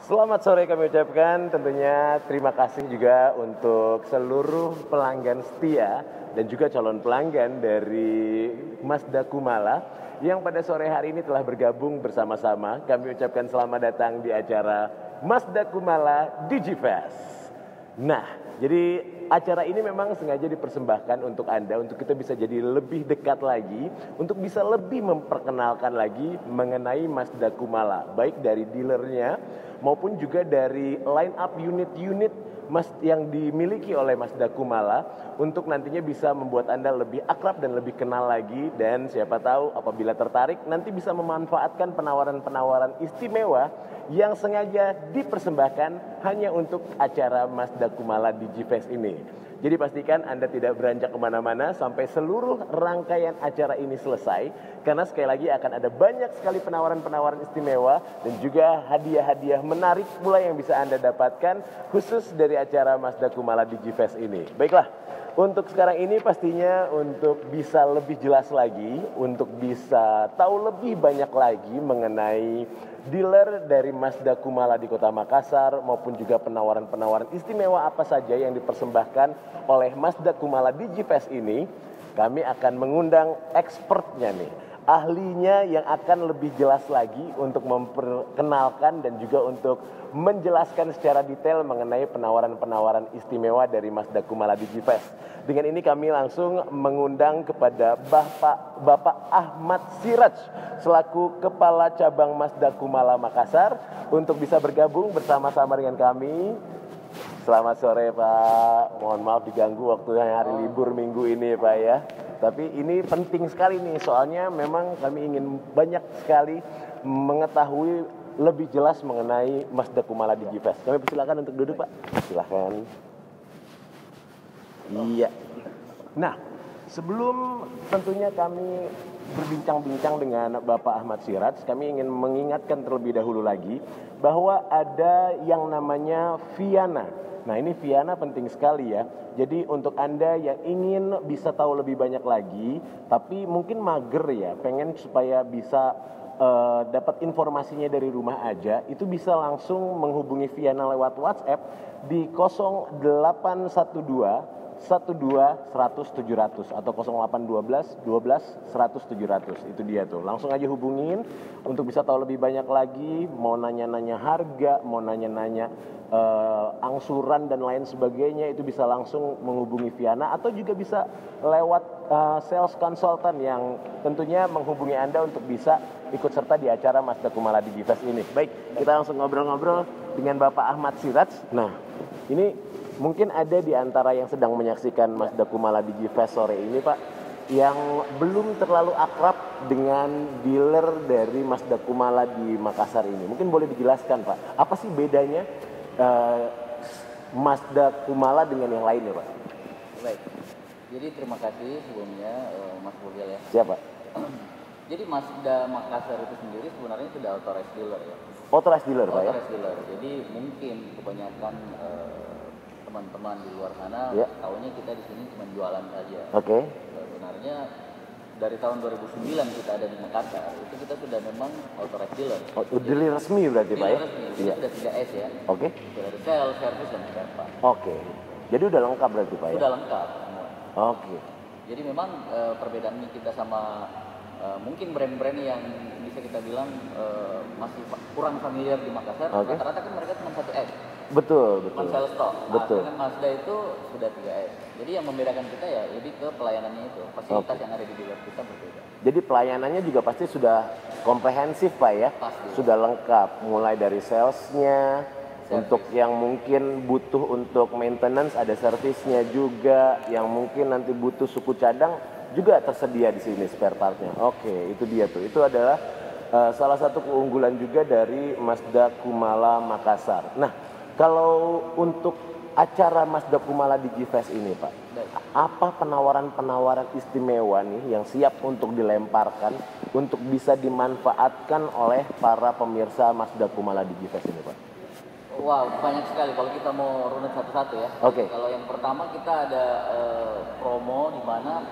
Selamat sore kami ucapkan, tentunya terima kasih juga untuk seluruh pelanggan setia dan juga calon pelanggan dari Mazda Kumala yang pada sore hari ini telah bergabung bersama-sama. Kami ucapkan selamat datang di acara Mazda Kumala Digifest. Nah, jadi acara ini memang sengaja dipersembahkan untuk Anda, untuk kita bisa jadi lebih dekat lagi, untuk bisa lebih memperkenalkan lagi mengenai Mazda Kumala, baik dari dealernya maupun juga dari line up unit-unit yang dimiliki oleh Mazda Kumala, untuk nantinya bisa membuat Anda lebih akrab dan lebih kenal lagi, dan siapa tahu apabila tertarik nanti bisa memanfaatkan penawaran-penawaran istimewa yang sengaja dipersembahkan hanya untuk acara Mazda Kumala Digifest ini. Jadi pastikan Anda tidak beranjak kemana-mana sampai seluruh rangkaian acara ini selesai, karena sekali lagi akan ada banyak sekali penawaran-penawaran istimewa dan juga hadiah-hadiah menarik pula yang bisa Anda dapatkan khusus dari acara Mazda Kumala Digifest ini. Baiklah, untuk sekarang ini pastinya untuk bisa lebih jelas lagi, untuk bisa tahu lebih banyak lagi mengenai dealer dari Mazda Kumala di Kota Makassar maupun juga penawaran-penawaran istimewa apa saja yang dipersembahkan oleh Mazda Kumala Digifest ini, kami akan mengundang expertnya nih, ahlinya yang akan lebih jelas lagi untuk memperkenalkan dan juga untuk menjelaskan secara detail mengenai penawaran-penawaran istimewa dari Mazda Kumala Digifest. Dengan ini kami langsung mengundang kepada Bapak Ahmad Siraj selaku Kepala Cabang Mazda Kumala Makassar untuk bisa bergabung bersama-sama dengan kami. Selamat sore Pak, mohon maaf diganggu waktunya hari libur minggu ini Pak ya. Tapi ini penting sekali nih, soalnya memang kami ingin banyak sekali mengetahui lebih jelas mengenai Mazda Kumala Digifest. Kami persilakan untuk duduk Pak, silakan. Iya. Nah, sebelum tentunya kami berbincang-bincang dengan Bapak Ahmad Siraj, kami ingin mengingatkan terlebih dahulu lagi bahwa ada yang namanya Viana. Nah, ini Viana penting sekali ya. Jadi untuk Anda yang ingin bisa tahu lebih banyak lagi, tapi mungkin mager ya, pengen supaya bisa dapat informasinya dari rumah aja, itu bisa langsung menghubungi Viana lewat WhatsApp di 0812 12 100 700 atau 0812 12 100 700. Itu dia tuh. Langsung aja hubungin untuk bisa tahu lebih banyak lagi, mau nanya-nanya harga, mau nanya-nanya angsuran dan lain sebagainya, itu bisa langsung menghubungi Viana atau juga bisa lewat sales consultant yang tentunya menghubungi Anda untuk bisa ikut serta di acara Mazda Kumala Digifest ini. Baik, kita langsung ngobrol-ngobrol dengan Bapak Ahmad Siraj. Nah, ini mungkin ada di antara yang sedang menyaksikan Mazda Kumala Digifest sore ini Pak, yang belum terlalu akrab dengan dealer dari Mazda Kumala di Makassar ini. Mungkin boleh dijelaskan Pak, apa sih bedanya Mazda Kumala dengan yang lainnya Pak? Baik, jadi terima kasih sebelumnya Mas Bogel ya. Siapa? Jadi Mazda Makassar itu sendiri sebenarnya sudah authorized dealer ya. Authorized dealer Pak ya? Authorized dealer, jadi mungkin kebanyakan teman-teman di luar sana tahunya kita di sini cuma jualan saja. Oke. Sebenarnya dari tahun 2009 kita ada di Makassar, itu kita sudah memang authorized dealer. Oh, dealer resmi berarti Pak ya? Iya. Sudah 3S ya. Oke. Sudah ada sales, service dan spare part. Oke. Jadi udah lengkap berarti Pak ya? Sudah lengkap semua. Oke. Jadi memang perbedaannya kita sama mungkin brand-brand yang bisa kita bilang masih kurang familiar di Makassar, rata-rata kan mereka cuma 1S. Betul. Sales stock. Betul. Dengan Mazda itu sudah 3S. Jadi yang membedakan kita ya lebih ke pelayanannya itu. Fasilitas yang ada di dealer kita berbeda. Jadi pelayanannya juga pasti sudah komprehensif Pak ya? Pasti. Sudah lengkap, mulai dari salesnya, untuk yang mungkin butuh untuk maintenance ada servisnya juga, yang mungkin nanti butuh suku cadang juga tersedia di sini spare partnya. Oke, itu dia tuh. Itu adalah salah satu keunggulan juga dari Mazda Kumala Makassar. Nah, kalau untuk acara Mazda Kumala Digifest ini Pak, apa penawaran-penawaran istimewa nih yang siap untuk dilemparkan untuk bisa dimanfaatkan oleh para pemirsa Mazda Kumala Digifest ini Pak? Wow, banyak sekali kalau kita mau runut satu-satu ya. Oke. Kalau yang pertama kita ada promo di mana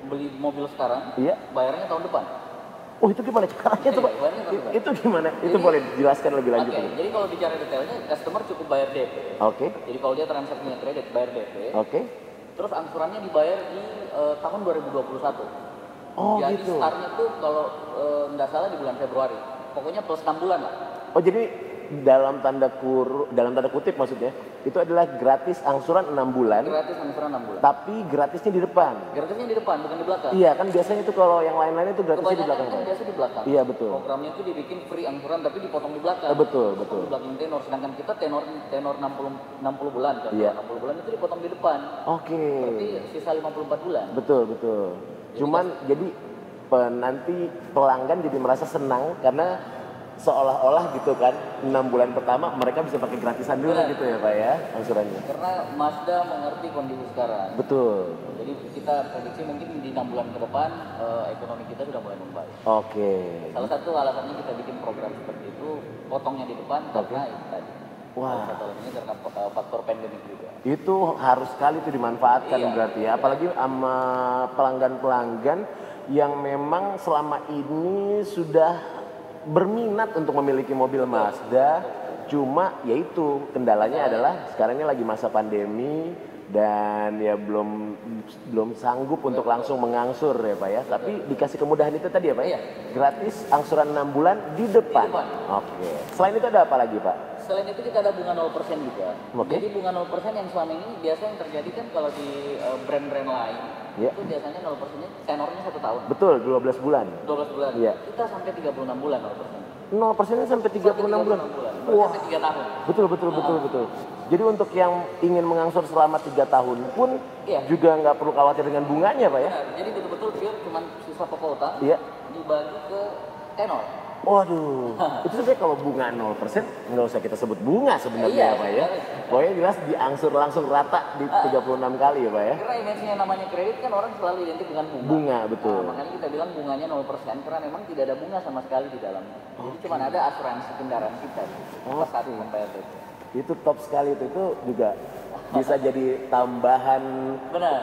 beli mobil sekarang, bayarnya tahun depan. Oh itu gimana caranya tuh Pak? Itu gimana? Itu boleh dijelaskan lebih lanjut. Jadi kalau bicara detailnya, customer cukup bayar DP. Jadi kalau dia transaksinya kredit, bayar DP. Terus angsurannya dibayar di tahun 2021. Jadi gitu. startnya tuh kalau nggak salah di bulan Februari. Pokoknya plus 6 bulan lah. Oh jadi dalam tanda kutip maksudnya itu adalah gratis angsuran 6 bulan. Gratis angsuran 6 bulan. Tapi gratisnya di depan. Gratisnya di depan, bukan di belakang. Iya kan biasanya itu kalau yang lain-lain itu gratisnya di belakang. Kan biasa di belakang. Iya betul. Programnya itu dibikin free angsuran tapi dipotong di belakang. Betul. Di belakang tenor, sedangkan kita tenor 60 bulan kan. Iya. 60 bulan itu dipotong di depan. Berarti sisa 54 bulan. Betul. Cuman jadi nanti pelanggan jadi merasa senang karena seolah-olah gitu kan 6 bulan pertama mereka bisa pakai gratisan dulu gitu ya Pak ya angsurannya. Karena Mazda mengerti kondisi sekarang. Betul. Jadi kita prediksi mungkin di 6 bulan ke depan ekonomi kita sudah mulai membaik. Salah satu alasannya kita bikin program seperti itu, potongnya di depan karena itu tadi. Salah satu alasannya karena faktor pandemik juga. Itu harus sekali itu dimanfaatkan berarti ya, apalagi sama pelanggan-pelanggan yang memang selama ini sudah berminat untuk memiliki mobil Mazda, cuma yaitu kendalanya adalah sekarang ini lagi masa pandemi dan ya belum sanggup untuk langsung mengangsur ya Pak ya. Tapi dikasih kemudahan itu tadi ya Pak ya, gratis angsuran 6 bulan di depan. Selain itu ada apa lagi Pak? Selain itu kita ada bunga 0% juga. Jadi bunga 0% yang selama ini biasa yang terjadi kan kalau di brand-brand lain itu biasanya 0%-nya tenornya 1 tahun. Betul, 12 bulan. 12 bulan. Kita sampai 36 bulan 0%. 0%-nya sampai 36 bulan. Sampai 3 tahun. Betul. Jadi untuk yang ingin mengangsur selama 3 tahun pun juga nggak perlu khawatir dengan bunganya Pak ya? Jadi betul-betul pure cuma sisa pokok utang dibagi ke tenor. Waduh, itu sebenarnya kalau bunga 0% nggak usah kita sebut bunga sebenarnya Pak ya. Pokoknya jelas diangsur langsung rata di 36 kali ya Pak ya. Karena image-nya namanya kredit kan orang selalu identik dengan bunga. Bunga, betul. Makanya kita bilang bunganya 0% karena memang tidak ada bunga sama sekali di dalamnya. Jadi cuma ada asuransi kendaraan kita. Pas saat membayar itu. Itu top sekali itu juga bisa jadi tambahan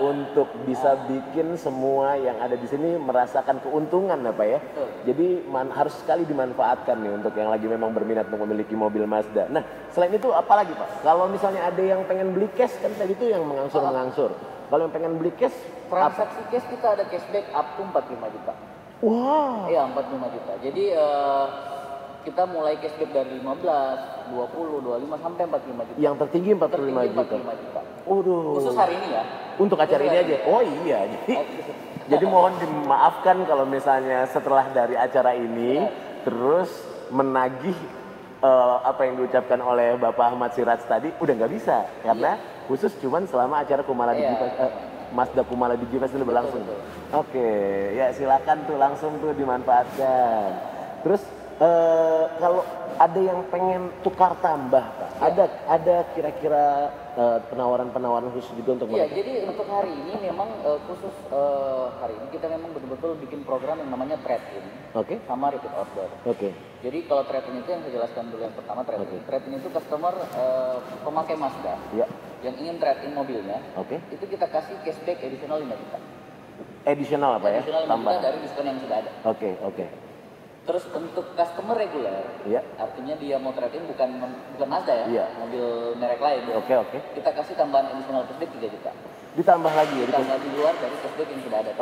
untuk bisa bikin semua yang ada di sini merasakan keuntungan Pak ya. Jadi harus sekali dimanfaatkan nih untuk yang lagi memang berminat untuk memiliki mobil Mazda. Nah selain itu apa lagi Pak? Kalau misalnya ada yang pengen beli cash kan tadi itu yang mengangsur. Kalau yang pengen beli cash, transaksi cash kita ada cashback up to 45 juta. Iya 45 juta. Jadi kita mulai cashback dari 15, 20, 25 sampai 45 juta. Yang tertinggi 45 juta. Khusus hari ini ya. Untuk acara ini aja. Oh iya. Jadi mohon dimaafkan kalau misalnya setelah dari acara ini terus menagih apa yang diucapkan oleh Bapak Ahmad Siraj tadi udah nggak bisa karena khusus cuman selama acara Kumala Mazda Kumala Digifest itu berlangsung. Ya silakan tuh langsung tuh dimanfaatkan. Terus kalau ada yang pengen tukar tambah Pak, ada kira-kira penawaran-penawaran khusus juga untuk mereka? Jadi untuk hari ini memang khusus hari ini kita memang betul-betul bikin program yang namanya trade-in sama repeat order. Jadi kalau trade-in itu yang saya jelaskan dulu yang pertama trade-in. Trade-in itu customer pemakai Mazda yang ingin trade-in mobilnya, itu kita kasih cashback additional 5 juta. Additional apa ya? Additional 5 juta dari diskon yang sudah ada. Terus untuk customer reguler, artinya dia mau trade-in bukan Mazda ya, mobil merek lain. Kita kasih tambahan additional cashback 3 juta. Ditambah lagi ya? Ditambah di luar dari cashback yang sudah ada.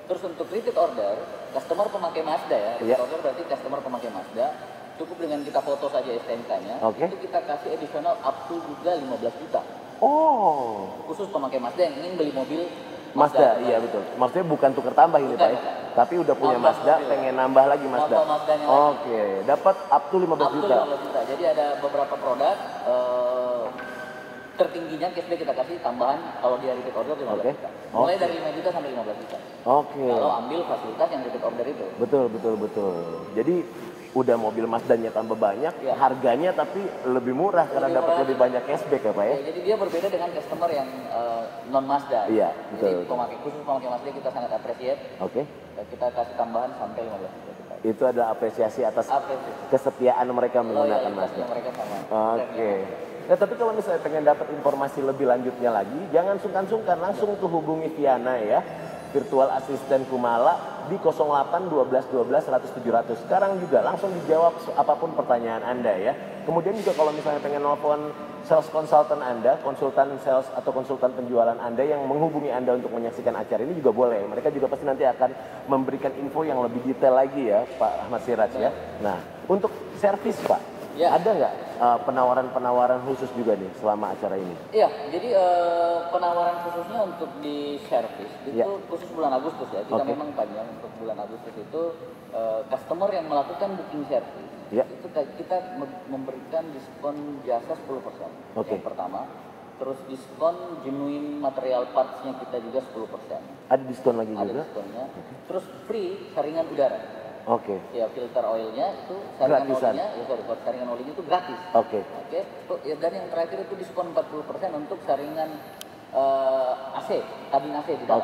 Terus untuk repeat order, customer pemakai Mazda ya, repeat order berarti customer pemakai Mazda, cukup dengan kita foto saja STNK-nya, itu kita kasih additional up to juga 15 juta. Khusus pemakai Mazda yang ingin beli mobil Mazda, iya betul. Maksudnya bukan tukar tambah ini Pak ya? Tapi udah punya Mazda, pengen nambah lagi Mazda. Dapat up to 15 juta. Jadi ada beberapa produk, tertingginya cashback kita kasih tambahan kalau dia repeat order 15 juta. Mulai dari 5 juta sampai 15 juta. Kalau ambil fasilitas yang repeat order itu. Betul. Jadi udah mobil Mazdanya tambah banyak, harganya tapi lebih murah karena dapat lebih banyak cashback ya Pak ya? Jadi dia berbeda dengan customer yang non Mazda. Betul. Jadi khusus pemakai Mazda kita sangat appreciate. Kita kasih tambahan sampai 15 juta. Itu adalah apresiasi atas kesetiaan mereka menggunakan Mazda. Nah tapi kalau misalnya pengen dapat informasi lebih lanjutnya lagi, jangan sungkan-sungkan langsung tuh hubungi Viana ya. virtual assistant Kumala di 08 12 12 100 700. Sekarang juga langsung dijawab apapun pertanyaan Anda ya. Kemudian juga kalau misalnya pengen nelfon sales consultant Anda, konsultan sales atau konsultan penjualan Anda yang menghubungi Anda untuk menyaksikan acara ini juga boleh. Mereka juga pasti nanti akan memberikan info yang lebih detail lagi ya Pak Ahmad Siraj ya. Nah, untuk servis Pak, ya, ada nggak penawaran-penawaran khusus juga nih selama acara ini? Iya, jadi penawaran khususnya untuk di servis itu khusus bulan Agustus ya. Kita memang panjang untuk bulan Agustus itu customer yang melakukan booking servis itu kita memberikan diskon jasa 10%. Yang pertama, terus diskon genuine material parts-nya kita juga 10%. Ada diskon lagi juga? Ada diskonnya. Terus free saringan udara. Ya, filter oilnya itu saringan olinya, saringan olinya itu gratis. Dan yang terakhir itu diskon 40% untuk saringan AC, kabin AC di dalam.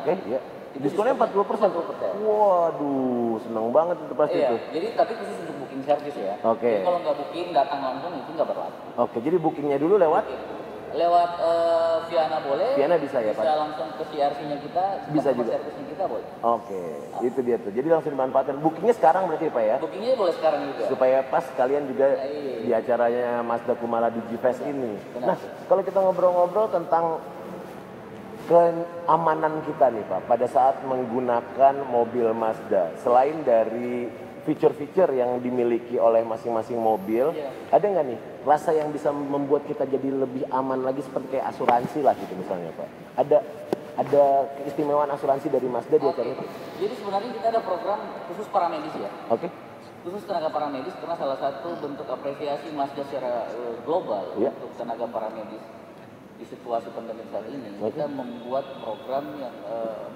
Diskonnya 40%. Waduh, seneng banget itu pasti itu. Jadi tapi khusus untuk booking service ya. Jadi kalau nggak booking datang langsung itu nggak berlaku. Jadi bookingnya dulu lewat? Lewat Viana boleh. Viana bisa ya Pak? Bisa langsung ke CRC-nya kita, bisa juga. Service-nya kita boleh. Itu dia tuh. Jadi langsung dimanfaatkan. Bookingnya sekarang berarti Pak ya? Bookingnya boleh sekarang juga. Supaya pas kalian juga di acaranya Mazda Kumala DigiFest ini. Nah, kalau kita ngobrol-ngobrol tentang keamanan kita nih Pak, pada saat menggunakan mobil Mazda, selain dari fitur-fitur yang dimiliki oleh masing-masing mobil, ada nggak nih rasa yang bisa membuat kita jadi lebih aman lagi seperti kayak asuransi lah gitu misalnya Pak? Ada keistimewaan asuransi dari Mazda di acara itu? Jadi sebenarnya kita ada program khusus paramedis ya. Khusus tenaga paramedis karena salah satu bentuk apresiasi Mazda secara global untuk tenaga paramedis di situasi pandemi saat ini. Kita membuat program yang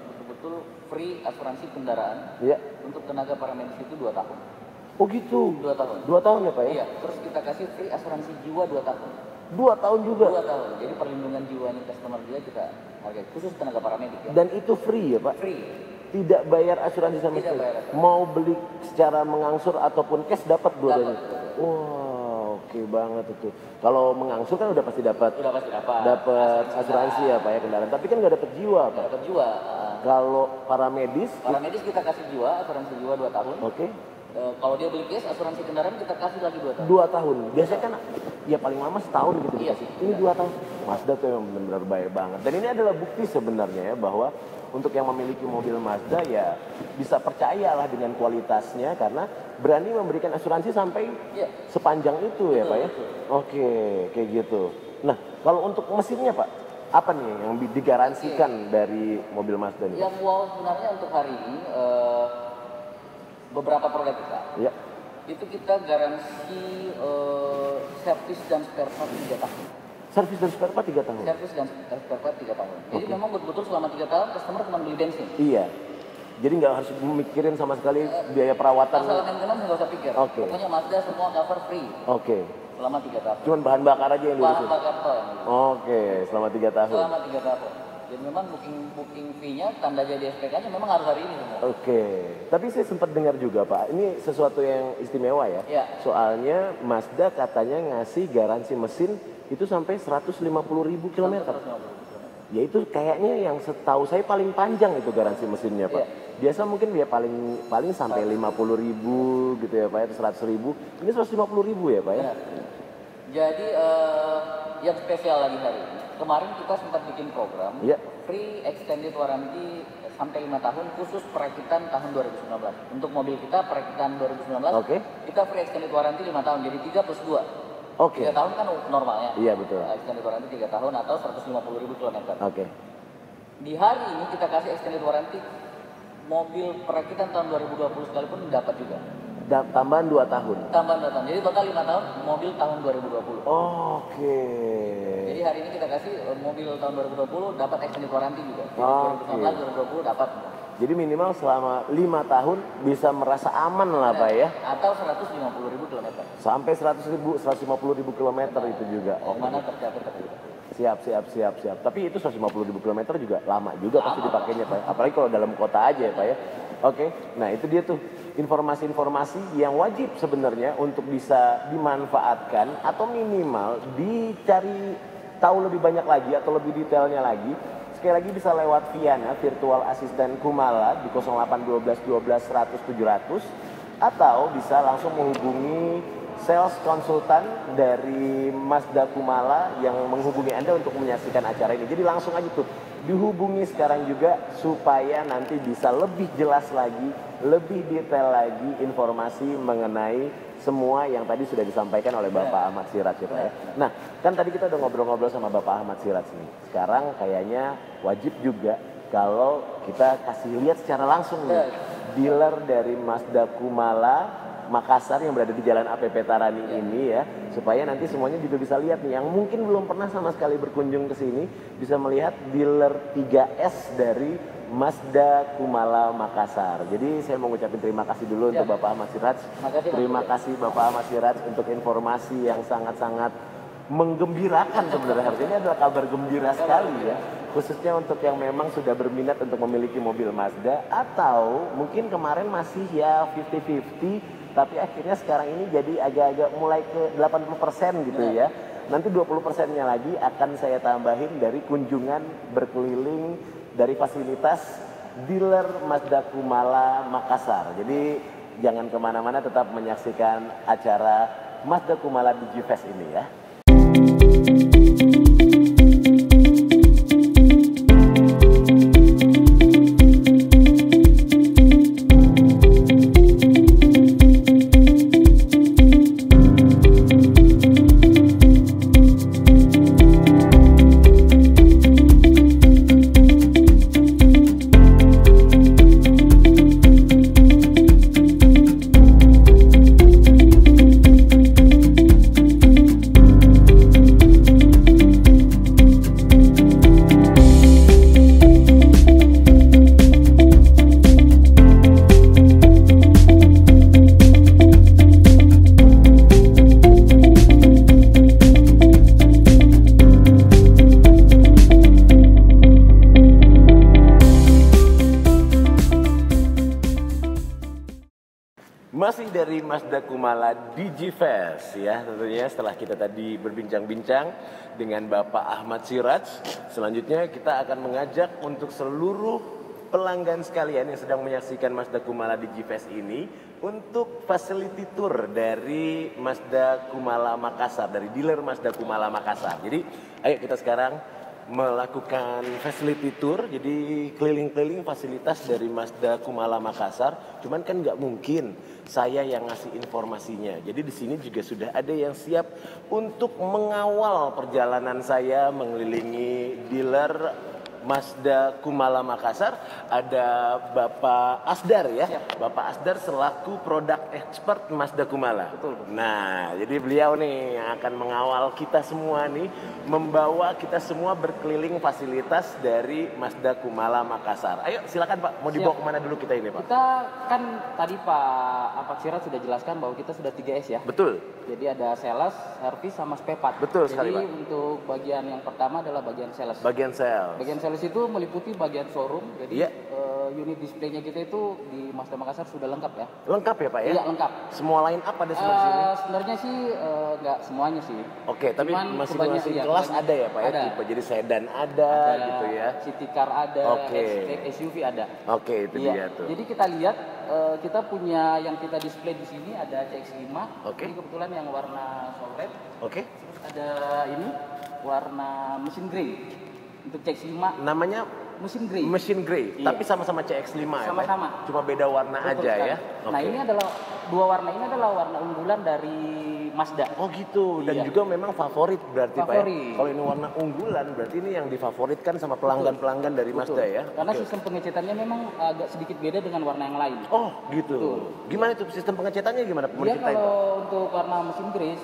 betul-betul free asuransi kendaraan untuk tenaga paramedis itu 2 tahun. Oh gitu? 2 tahun. 2 tahun ya Pak ya? Iya, terus kita kasih free asuransi jiwa 2 tahun. 2 tahun juga? 2 tahun, jadi perlindungan jiwanya customer juga kita hargai, khusus tenaga paramedik ya. Dan itu free ya Pak? Free. Tidak bayar asuransi sama sekali? Mau beli secara mengangsur ataupun cash dapat dua-duanya? Wah, oke banget itu. Kalau mengangsur kan udah pasti dapat. Udah pasti dapat. Dapat asuransi ya Pak ya kendaraan. Tapi kan nggak dapat jiwa Pak. Dapat jiwa. Kalau paramedis? Paramedis kita kasih jiwa, asuransi jiwa 2 tahun. Kalau dia beli cash, asuransi kendaraan kita kasih lagi 2 tahun. 2 tahun. Biasanya kan ya paling lama setahun gitu. Iya sih. Ini 2 tahun. Mazda tuh yang benar-benar baik banget. Dan ini adalah bukti sebenarnya ya bahwa untuk yang memiliki mobil Mazda ya bisa percayalah dengan kualitasnya karena berani memberikan asuransi sampai sepanjang itu ya Pak ya. Kayak gitu. Nah, kalau untuk mesinnya Pak, apa nih yang digaransikan dari mobil Mazda ini? Yang wow sebenarnya untuk hari ini beberapa produk kita. Itu kita garansi servis dan spare part 3 tahun. Servis dan spare part 3 tahun? Servis dan spare part 3 tahun. Jadi memang betul-betul selama 3 tahun customer cuma beli bensin. Iya. Jadi nggak harus memikirin sama sekali biaya perawatan. Masalah maintenance nggak usah pikir. Pokoknya Mazda semua cover free. Selama 3 tahun. Cuman bahan bakar aja yang diurusin? Bahan bakar toh yang diurusin. Selama 3 tahun. Selama 3 tahun. Jadi memang booking fee-nya, tanda jadi SPK-nya memang harus hari ini semua. Tapi saya sempat dengar juga Pak, ini sesuatu yang istimewa ya. Soalnya Mazda katanya ngasih garansi mesin itu sampai 150.000 km. Ya itu kayaknya yang setahu saya paling panjang itu garansi mesinnya Pak. Biasa mungkin dia paling sampai 50.000 gitu ya Pak, itu 100.000. Ini 150.000 ya Pak ya. Jadi yang spesial lagi hari ini, kemarin kita sempat bikin program free extended warranty sampai 5 tahun khusus perakitan tahun 2019. Untuk mobil kita perakitan 2019, kita free extended warranty 5 tahun, jadi 3 plus 2. 3 tahun kan normalnya. Iya betul. Extended warranty 3 tahun atau 150.000 km. Di hari ini kita kasih extended warranty mobil perakitan tahun 2020 sekalipun dapat juga. Tambahan 2 tahun? Tambahan 2 tahun, jadi total 5 tahun mobil tahun 2020. Jadi hari ini kita kasih mobil tahun 2020 dapat extended warranty juga. Jadi 2019, 2020 dapat. Jadi minimal selama 5 tahun bisa merasa aman lah Pak ya? Atau 150.000 km. Sampai 150.000 km itu juga. Mana tercapai. Siap. Tapi itu 150.000 km juga lama juga pasti dipakainya Pak. Apalagi kalau dalam kota aja ya Pak ya. Nah itu dia tuh informasi-informasi yang wajib sebenarnya untuk bisa dimanfaatkan atau minimal dicari tahu lebih banyak lagi atau lebih detailnya lagi. sekali lagi bisa lewat Viana, virtual assistant Kumala di 0812 12 100 700 atau bisa langsung menghubungi sales konsultan dari Mazda Kumala yang menghubungi Anda untuk menyaksikan acara ini. Jadi langsung aja tuh dihubungi sekarang juga supaya nanti bisa lebih jelas lagi, lebih detail lagi informasi mengenai semua yang tadi sudah disampaikan oleh Bapak Ahmad Siraj ya Pak ya. Nah, kan tadi kita udah ngobrol-ngobrol sama Bapak Ahmad Siraj nih. Sekarang kayaknya wajib juga kalau kita kasih lihat secara langsung nih dealer dari Mazda Kumala Makassar yang berada di Jalan APP Tarani ini ya, supaya nanti semuanya juga bisa lihat nih yang mungkin belum pernah sama sekali berkunjung ke sini bisa melihat dealer 3S dari Mazda Kumala Makassar. Jadi saya mau ngucapin terima kasih dulu untuk Bapak Ahmad Siraj. Terima kasih Bapak Ahmad Siraj untuk informasi yang sangat-sangat menggembirakan sebenarnya. Ini adalah kabar gembira sekali ya. Khususnya untuk yang memang sudah berminat untuk memiliki mobil Mazda atau mungkin kemarin masih ya 50-50 tapi akhirnya sekarang ini jadi agak-agak mulai ke 80% gitu ya. Nanti 20%-nya lagi akan saya tambahin dari kunjungan berkeliling dari fasilitas dealer Mazda Kumala Makassar. Jadi jangan kemana-mana, tetap menyaksikan acara Mazda Kumala Digifest ini ya. Masih dari Mazda Kumala Digifest ya, tentunya setelah kita tadi berbincang-bincang dengan Bapak Ahmad Siraj, selanjutnya kita akan mengajak untuk seluruh pelanggan sekalian yang sedang menyaksikan Mazda Kumala Digifest ini untuk facility tour dari Mazda Kumala Makassar, dari dealer Mazda Kumala Makassar. Jadi ayo kita sekarang melakukan facility tour, jadi keliling-keliling fasilitas dari Mazda Kumala Makassar. Cuman kan nggak mungkin saya yang ngasih informasinya. Jadi di sini juga sudah ada yang siap untuk mengawal perjalanan saya mengelilingi dealer Mazda Kumala Makassar. Ada Bapak Asdar ya. Siap. Bapak Asdar selaku produk expert Mazda Kumala. Betul. Nah, jadi beliau nih yang akan mengawal kita semua nih, membawa kita semua berkeliling fasilitas dari Mazda Kumala Makassar. Ayo silakan Pak, mau dibawa kemana dulu kita ini Pak? Kita kan tadi Pak Ahmad Siraj sudah jelaskan bahwa kita sudah 3S ya. Betul. Jadi ada sales, service, sama spare part. Betul sekali Pak. Jadi untuk bagian yang pertama adalah bagian sales. Bagian sales. Bagian sales itu meliputi bagian showroom. Jadi unit displaynya kita itu di Mazda Makassar sudah lengkap ya. Lengkap ya Pak ya? Iya lengkap. Semua line up ada semua di sini? Sebenarnya sih nggak semuanya sih. Oke, tapi masing-masing kelas ada ya Pak ya? Tipe jadi sedan ada gitu ya? City car ada, SUV ada. Oke, itu dia tuh. Jadi kita lihat kita punya yang kita display di sini ada CX-5. Oke. Ini kebetulan yang warna soul red. Oke. Terus ada ini warna mesin grey. Untuk CX-5 namanya mesin grey. Mesin grey, iya. Tapi sama-sama CX-5 ya. Sama-sama. Cuma beda warna betul aja sekali. ya. Nah, ini adalah dua warna ini adalah warna unggulan dari Mazda. Oh gitu, dan juga memang favorit berarti Pak ya? Kalau ini warna unggulan berarti ini yang difavoritkan sama pelanggan-pelanggan dari Mazda ya? Karena sistem pengecetannya memang agak sedikit beda dengan warna yang lain. Oh gitu. Betul. Gimana itu sistem pengecetannya gimana? Iya, kalau untuk warna mesin grey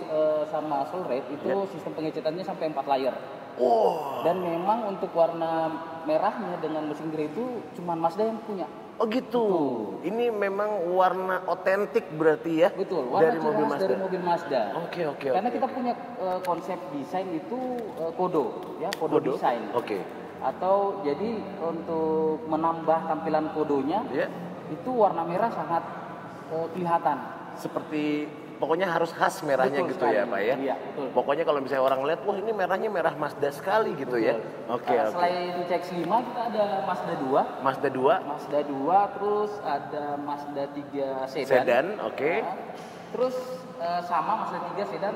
sama soul red itu sistem pengecetannya sampai 4 layer. Oh. Dan memang untuk warna merahnya dengan mesin grey itu cuma Mazda yang punya. Oh gitu. Betul. Ini memang warna otentik berarti ya? Betul. Warna dari mobil Mazda. Dari mobil Mazda. Oke. Karena kita punya konsep desain itu kodo, ya kodo desain. Oke. Atau jadi untuk menambah tampilan kodonya, itu warna merah sangat kelihatan. Seperti pokoknya harus khas merahnya betul gitu sekali. ya Pak ya? Iya, betul. Pokoknya kalau misalnya orang lihat, wah ini merahnya merah Mazda sekali gitu ya? Oke. Selain CX-5 kita ada Mazda 2. Mazda 2? Mazda 2, terus ada Mazda 3 sedan. Sedan, oke. Terus sama Mazda 3 sedan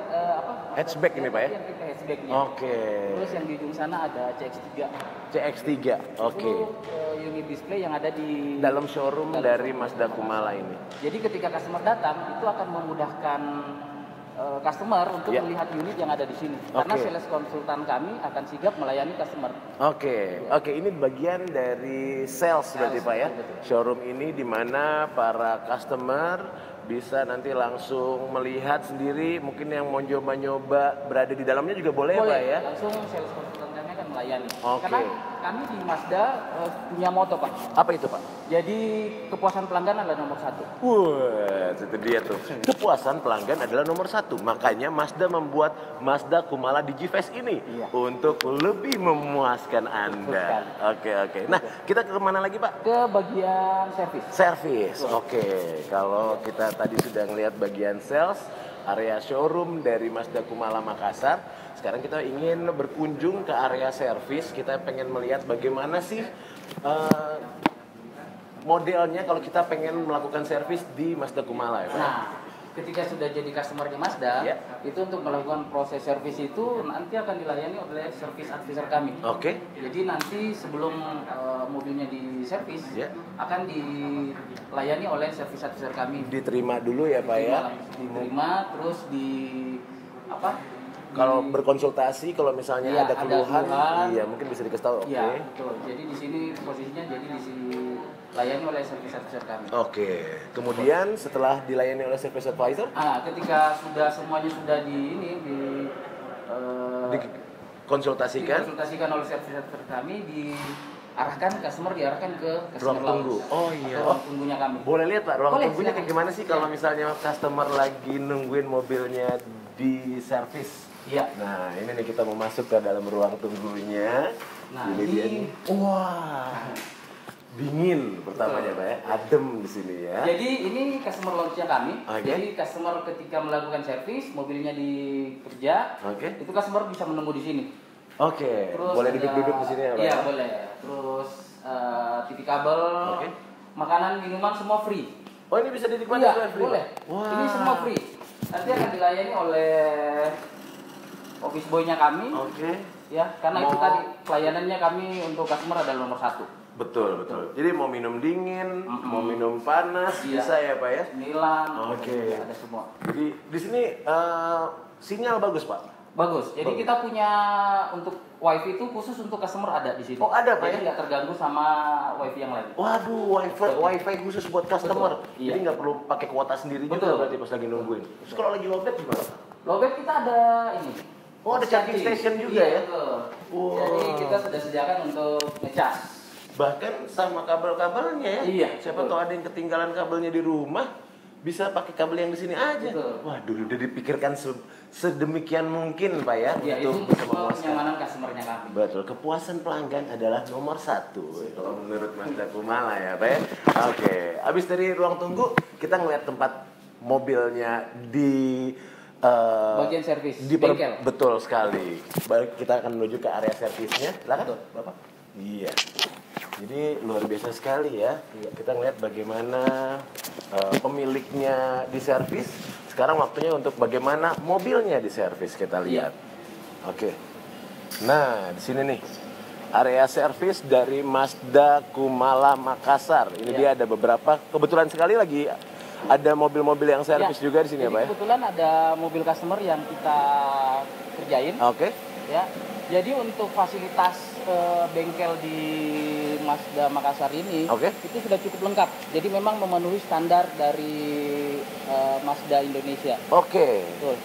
hatchback ini Pak ya? Yang kita hatchbacknya. Oke. Terus yang di ujung sana ada CX-3. CX-3, oke. Itu unit display yang ada di dalam showroom dari Mazda Kumala ini. Jadi ketika customer datang itu akan memudahkan customer untuk melihat unit yang ada di sini. Karena sales konsultan kami akan sigap melayani customer. Oke, ini bagian dari sales berarti Pak ya. Betul. Showroom ini di mana para customer bisa nanti langsung melihat sendiri, mungkin yang mau nyoba-nyoba berada di dalamnya juga boleh Pak ya? Langsung sales konsultan kami akan melayani. Oke. Karena kami di Mazda punya moto Pak. Apa itu Pak? Jadi kepuasan pelanggan adalah nomor 1. Wah, itu dia tuh. Kepuasan pelanggan adalah nomor 1. Makanya Mazda membuat Mazda Kumala Digifest ini untuk lebih memuaskan Anda. Oke. Nah, kita ke mana lagi Pak? Ke bagian servis. Servis. Oke. Kalau kita tadi sudah ngelihat bagian sales, area showroom dari Mazda Kumala Makassar. Sekarang kita ingin berkunjung ke area servis. Kita pengen melihat bagaimana sih modelnya kalau kita pengen melakukan servis di Mazda Kumala ya Pak? Nah, ketika sudah jadi customer-nya Mazda, itu untuk melakukan proses servis itu nanti akan dilayani oleh service advisor kami. Oke. Jadi nanti sebelum mobilnya diservis, akan dilayani oleh service advisor kami. Diterima dulu ya Pak ya? Diterima, terus kalau berkonsultasi, kalau misalnya ada keluhan, iya mungkin bisa dikasih tahu. Iya, betul. Jadi di sini posisinya dilayani oleh service advisor kami. Oke. Kemudian setelah dilayani oleh service advisor, ketika semuanya sudah dikonsultasikan oleh service advisor kami, customer diarahkan ke ruang tunggu. Oh iya. Ruang tunggunya kami. Boleh lihat Pak, ruang tunggunya kayak silakan. gimana sih kalau misalnya customer lagi nungguin mobilnya di servis? Iya. Nah, ini nih kita mau masuk ke dalam ruang tunggunya. Nah, dia nih. Wah. Dingin pertamanya Pak ya, adem di sini ya. Jadi ini customer launch-nya kami. Oke. Jadi customer ketika melakukan servis, mobilnya dikerja, itu customer bisa menunggu di sini. Oke. Terus Boleh duduk-duduk di sini ya Pak? Iya, boleh. Terus titik kabel, makanan, minuman semua free. Oh, ini bisa dinikmati free? Boleh. Wah. Ini semua free. Nanti akan dilayani oleh office boy-nya kami. Ya, karena itu tadi pelayanannya kami untuk customer adalah nomor 1. Betul. Jadi mau minum dingin, mau minum panas, bisa ya Pak ya? Cemilan, ada semua. Jadi di sini sinyal bagus Pak? Bagus. Jadi kita punya untuk wifi itu khusus untuk customer ada di sini. Oh, ada Pak ya? Jadi nggak terganggu sama wifi yang lain. Waduh, wifi khusus buat customer. Iya. Jadi nggak perlu pakai kuota sendiri juga berarti pas lagi nungguin. Terus kalau lagi lowbat gimana? Lowbat kita ada ini. Oh, ada charging station juga ya? Betul. Jadi kita sudah sediakan untuk ngecas. Bahkan sama kabel-kabelnya ya? Iya. Siapa tahu ada yang ketinggalan kabelnya di rumah, bisa pakai kabel yang di sini aja. Betul. Waduh, udah dipikirkan sedemikian mungkin Pak ya, Ya, untuk itu bisa memuaskan. kenyamanan customernya kami. Betul, kepuasan pelanggan adalah nomor 1 kalau menurut Mazda Kumala ya Pak ya. Oke, habis dari ruang tunggu kita ngeliat tempat mobilnya di bagian servis, bengkel. Betul sekali. Baik, kita akan menuju ke area servisnya. Silakan Bapak. Iya. Jadi luar biasa sekali ya. Kita ngeliat bagaimana pemiliknya diservis. Sekarang waktunya untuk bagaimana mobilnya diservis kita lihat. Oke. Nah, di sini nih area servis dari Mazda Kumala Makassar. Ini dia ada beberapa. Kebetulan sekali lagi ada mobil-mobil yang servis juga di sini ya Pak ya? Kebetulan ada mobil customer yang kita kerjain. Oke. Ya. Jadi untuk fasilitas bengkel di Mazda Makassar ini itu sudah cukup lengkap. Jadi memang memenuhi standar dari Mazda Indonesia. Oke. Betul.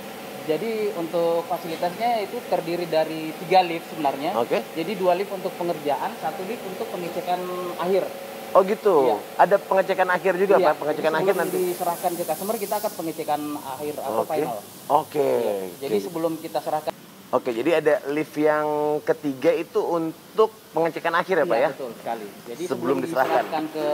Jadi untuk fasilitasnya itu terdiri dari 3 lift sebenarnya. Jadi 2 lift untuk pengerjaan, 1 lift untuk pengecekan akhir. Oh gitu. Iya. Ada pengecekan akhir juga Pak? Pengecekan akhir nanti diserahkan ke customer, kita akan pengecekan akhir atau final. Oke. Jadi sebelum kita serahkan Oke, jadi ada lift yang ketiga itu untuk pengecekan akhir ya Pak ya? Betul sekali. Jadi sebelum diserahkan ke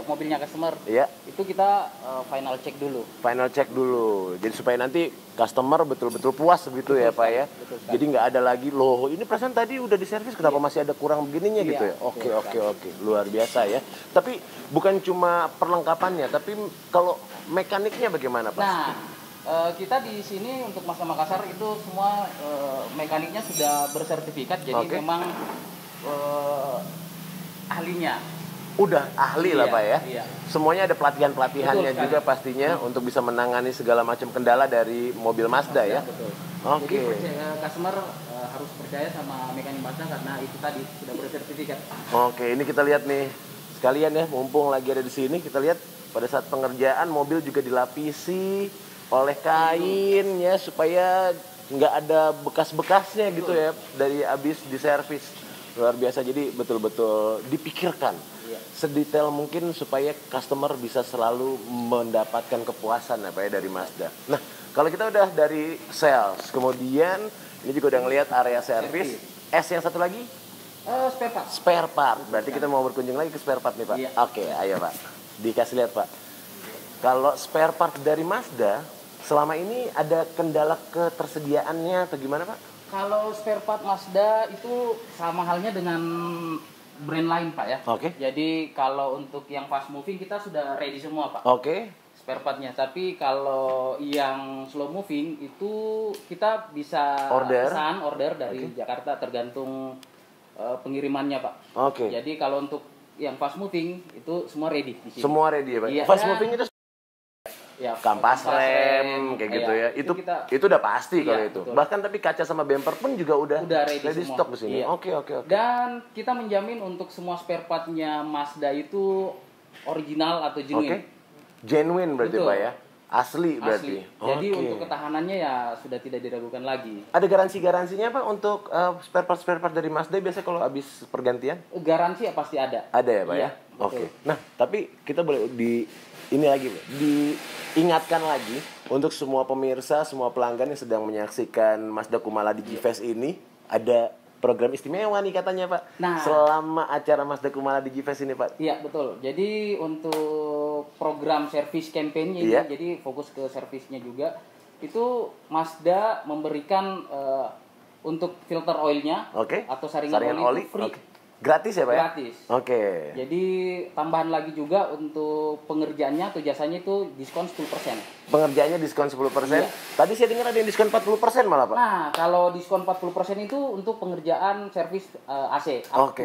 mobilnya customer, ya, itu kita final check dulu. Final check dulu. Jadi supaya nanti customer betul-betul puas begitu ya Pak ya? Jadi nggak ada lagi, loh ini perasaan tadi udah diservis kenapa masih ada kurang begininya gitu ya? Oke. Luar biasa ya. Tapi bukan cuma perlengkapannya, tapi kalau mekaniknya bagaimana Pak? Nah, kita di sini untuk Mazda Makassar itu semua mekaniknya sudah bersertifikat, jadi memang ahlinya. Udah ahli lah Pak ya? Iya. Semuanya ada pelatihan-pelatihannya juga pastinya untuk bisa menangani segala macam kendala dari mobil Mazda ya? Betul. Oke. Jadi customer harus percaya sama mekanik Mazda karena itu tadi sudah bersertifikat. Oke, ini kita lihat nih sekalian ya, mumpung lagi ada di sini, kita lihat pada saat pengerjaan mobil juga dilapisi oleh kain ya supaya nggak ada bekas-bekasnya gitu ya dari habis diservis. Luar biasa, jadi betul-betul dipikirkan sedetail mungkin supaya customer bisa selalu mendapatkan kepuasan apa ya dari Mazda. Nah, kalau kita udah dari sales, kemudian ini juga udah ngelihat area servis. S yang satu lagi? Spare part. Spare part. Berarti kita mau berkunjung lagi ke spare part nih Pak. Iya. Oke, ayo Pak. Dikasih lihat Pak. Kalau spare part dari Mazda, selama ini ada kendala ketersediaannya atau gimana Pak? Kalau spare part Mazda itu sama halnya dengan brand lain Pak ya. Oke. Jadi kalau untuk yang fast moving kita sudah ready semua Pak. Oke. Spare partnya. Tapi kalau yang slow moving itu kita bisa pesan order dari Jakarta tergantung pengirimannya Pak. Oke. Jadi kalau untuk yang fast moving itu semua ready di sini. Semua ready ya Pak. Iya. Fast moving itu ya, kampas rem kayak gitu ya. Itu udah pasti kalau itu. Betul. Bahkan tapi kaca sama bumper pun juga udah ready stock di sini. Iya. Oke. Dan kita menjamin untuk semua spare partnya Mazda itu original atau genuine. Genuine berarti Pak ya. Asli berarti. Jadi untuk ketahanannya ya sudah tidak diragukan lagi. Ada garansinya Pak untuk spare part dari Mazda biasanya kalau habis pergantian? Garansi ya pasti ada. Ada ya Pak ya? Oke. Nah, tapi kita boleh diingatkan lagi untuk semua pemirsa, semua pelanggan yang sedang menyaksikan Mazda Kumala Digifest ini, ada program istimewa nih katanya Pak. Nah, selama acara Mazda Kumala Digifest ini Pak. Iya betul. Jadi untuk program service campaign ini, jadi fokus ke servisnya juga. Itu Mazda memberikan untuk filter oilnya atau saringan oli itu free. Gratis ya Pak ya? Gratis. Oke. Jadi tambahan lagi juga untuk pengerjaannya atau jasanya itu diskon 10%. Pengerjaannya diskon 10%? Iya. Tadi saya dengar ada yang diskon 40% malah Pak? Nah, kalau diskon 40% itu untuk pengerjaan servis AC. Up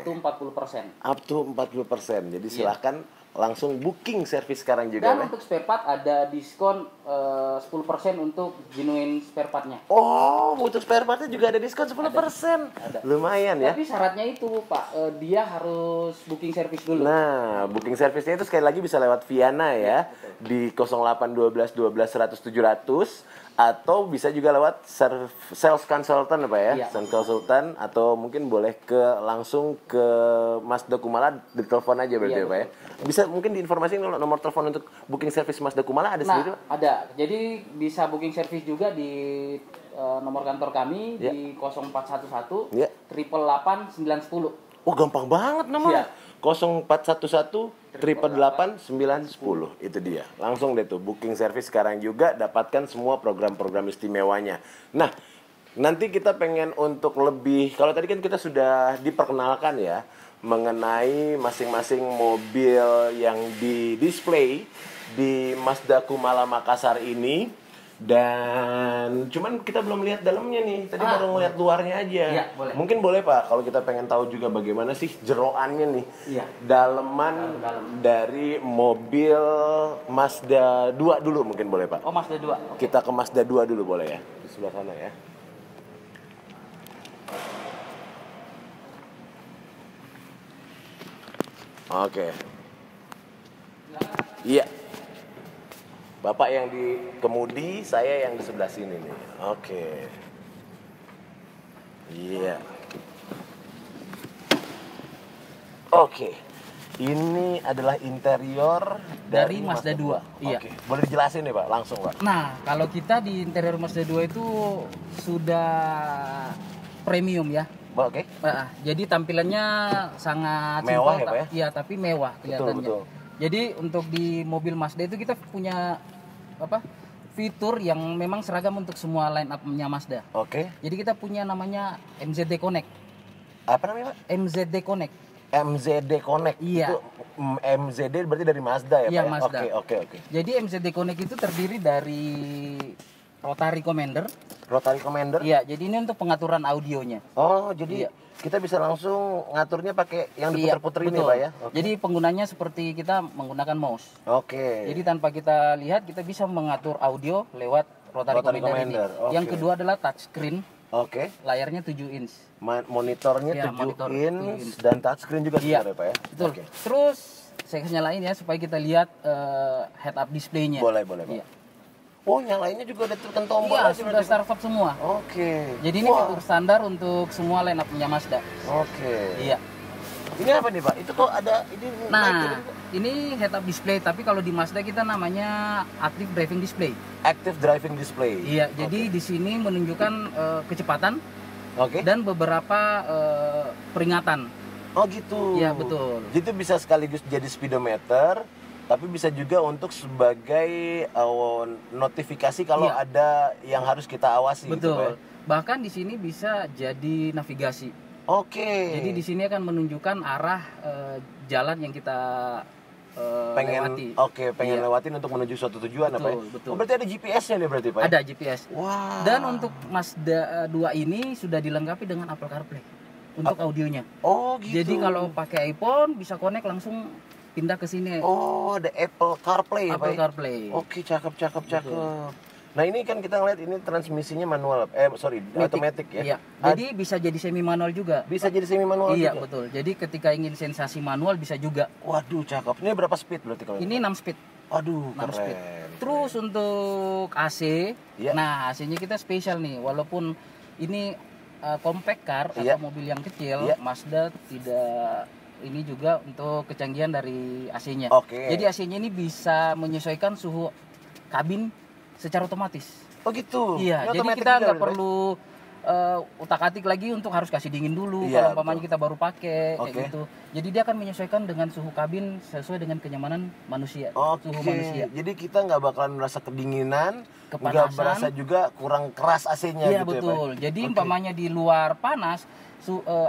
to 40%. Up to 40%. Jadi silahkan langsung booking servis sekarang juga. Dan untuk spare part ada diskon 10% untuk genuine spare partnya. Oh, untuk spare partnya juga ada diskon 10%. Ada. Lumayan ya. Tapi syaratnya itu Pak, dia harus booking servis dulu. Nah, booking servisnya itu sekali lagi bisa lewat Viana ya, di 0812 12 100 700 atau bisa juga lewat sales consultant Pak ya, sales consultant, atau mungkin boleh langsung ke Mazda Kumala, ditelepon aja berarti Pak ya. Bisa mungkin diinformasikan nomor telepon untuk booking service Mazda Kumala ada sendiri Pak? Ada. Jadi bisa booking service juga di nomor kantor kami di 0411 888 910. Oh, gampang banget nomornya. 0411 888 910. Itu dia. Langsung deh tuh booking service sekarang juga, dapatkan semua program-program istimewanya. Nah, nanti kita pengen untuk lebih, kalau tadi kan kita sudah diperkenalkan ya mengenai masing-masing mobil yang di display di Mazda Kumala Makassar ini. Dan cuman kita belum lihat dalamnya nih. Tadi baru ngeliat luarnya aja. Iya, boleh. Mungkin boleh Pak kalau kita pengen tahu juga bagaimana sih jeroannya nih. Iya. Daleman dari mobil Mazda 2 dulu mungkin boleh Pak. Oh, Mazda 2. Kita ke Mazda 2 dulu boleh ya. Di sebelah sana ya. Oke. Iya. Bapak yang di kemudi, saya yang di sebelah sini nih. Oke. Iya. Oke. Ini adalah interior dari Mazda 2. Iya. Oke. Boleh dijelasin nih Pak, langsung Pak. Nah, kalau kita di interior Mazda 2 itu sudah premium ya. Oke. Jadi tampilannya sangat mewah simpel, ya Pak ya? Iya, tapi mewah kelihatannya. Betul. Jadi untuk di mobil Mazda itu kita punya fitur yang memang seragam untuk semua line up-nya Mazda. Oke. Jadi kita punya namanya MZD Connect. Apa namanya Pak? MZD Connect. MZD Connect. Iya. Itu MZD berarti dari Mazda ya iya, Pak? Mazda. Oke. Jadi MZD Connect itu terdiri dari Rotary Commander. Rotary Commander? Iya, jadi ini untuk pengaturan audionya. Oh, jadi kita bisa langsung ngaturnya pakai yang diputer-puter ini Pak ya? Okay. Jadi penggunanya seperti kita menggunakan mouse. Oke. Jadi tanpa kita lihat kita bisa mengatur audio lewat Rotary Commander ini. Yang kedua adalah touchscreen. Oke. Layarnya 7 inch. Monitornya 7 inch dan touchscreen juga sebenarnya Pak ya? Betul. Okay. Terus saya nyalain ya supaya kita lihat head up display-nya. Boleh Pak. Iya. Oh, nyalainnya juga ada tekan tombol. Iya, sudah start semua. Oke. Jadi ini fitur standar untuk semua line up-nya Mazda. Oke. Iya. Ini apa nih Pak? Itu kok ada ini? Nah, ini head up display, tapi kalau di Mazda kita namanya active driving display. Active driving display. Iya, jadi di sini menunjukkan kecepatan. Dan beberapa peringatan. Oh gitu. Iya, betul. Jadi bisa sekaligus jadi speedometer, tapi bisa juga untuk sebagai notifikasi kalau ada yang harus kita awasi. Betul. Gitu, bahkan di sini bisa jadi navigasi. Oke. Jadi di sini akan menunjukkan arah jalan yang kita lewati. Pengen lewatin untuk menuju suatu tujuan. Betul. Berarti ada GPS-nya nih berarti Pak? Ada GPS. Wow. Dan untuk Mazda 2 ini sudah dilengkapi dengan Apple CarPlay untuk audionya. Oh gitu. Jadi kalau pakai iPhone bisa connect langsung pindah ke sini. Oh, ada Apple CarPlay ya Pak? Apple CarPlay. Oke, cakep. Nah ini kan kita ngeliat ini transmisinya manual, automatic ya. Iya. Jadi bisa jadi semi manual juga. Bisa jadi semi manual iya, juga. Iya betul. Jadi ketika ingin sensasi manual bisa juga. Waduh, cakep. Ini berapa speed berarti kalau? Ini 6 speed. Aduh, 6 keren. speed. Terus untuk AC, nah AC-nya kita spesial nih. Walaupun ini compact car atau mobil yang kecil, Mazda tidak ini juga untuk kecanggihan dari AC-nya. Jadi AC-nya ini bisa menyesuaikan suhu kabin secara otomatis. Oh gitu. Iya, jadi kita nggak perlu utak-atik lagi untuk harus kasih dingin dulu kalau umpamanya kita baru pakai kayak gitu. Jadi dia akan menyesuaikan dengan suhu kabin sesuai dengan kenyamanan manusia, suhu manusia. Jadi kita nggak bakalan merasa kedinginan, kepanasan, nggak merasa juga kurang keras AC-nya gitu. Iya ya, betul. Pak? Jadi umpamanya di luar panas,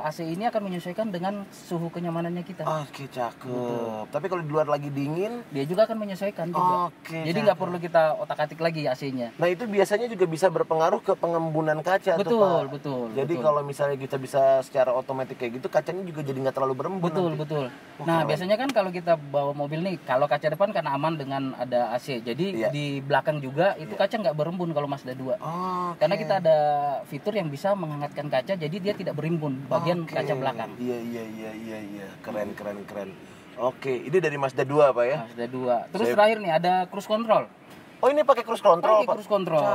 AC ini akan menyesuaikan dengan suhu kenyamanannya kita. Oke, cakep. Tapi kalau di luar lagi dingin, dia juga akan menyesuaikan juga. Jadi nggak perlu kita otak-atik lagi AC-nya. Nah itu biasanya juga bisa berpengaruh ke pengembunan kaca. Betul. Jadi kalau misalnya kita bisa secara otomatis kayak gitu, kacanya juga jadi nggak terlalu berembun. Betul. Nah biasanya kan kalau kita bawa mobil nih, kalau kaca depan kan aman dengan ada AC. Jadi di belakang juga itu kaca nggak berembun kalau Mazda 2. Karena kita ada fitur yang bisa menghangatkan kaca, jadi dia tidak berembun bagian kaca belakang. Iya. Keren. Oke, ini dari Mazda 2 Pak ya? Mazda 2. Terus terakhir nih ada cruise control. Oh ini pakai cruise control? Pakai cruise control.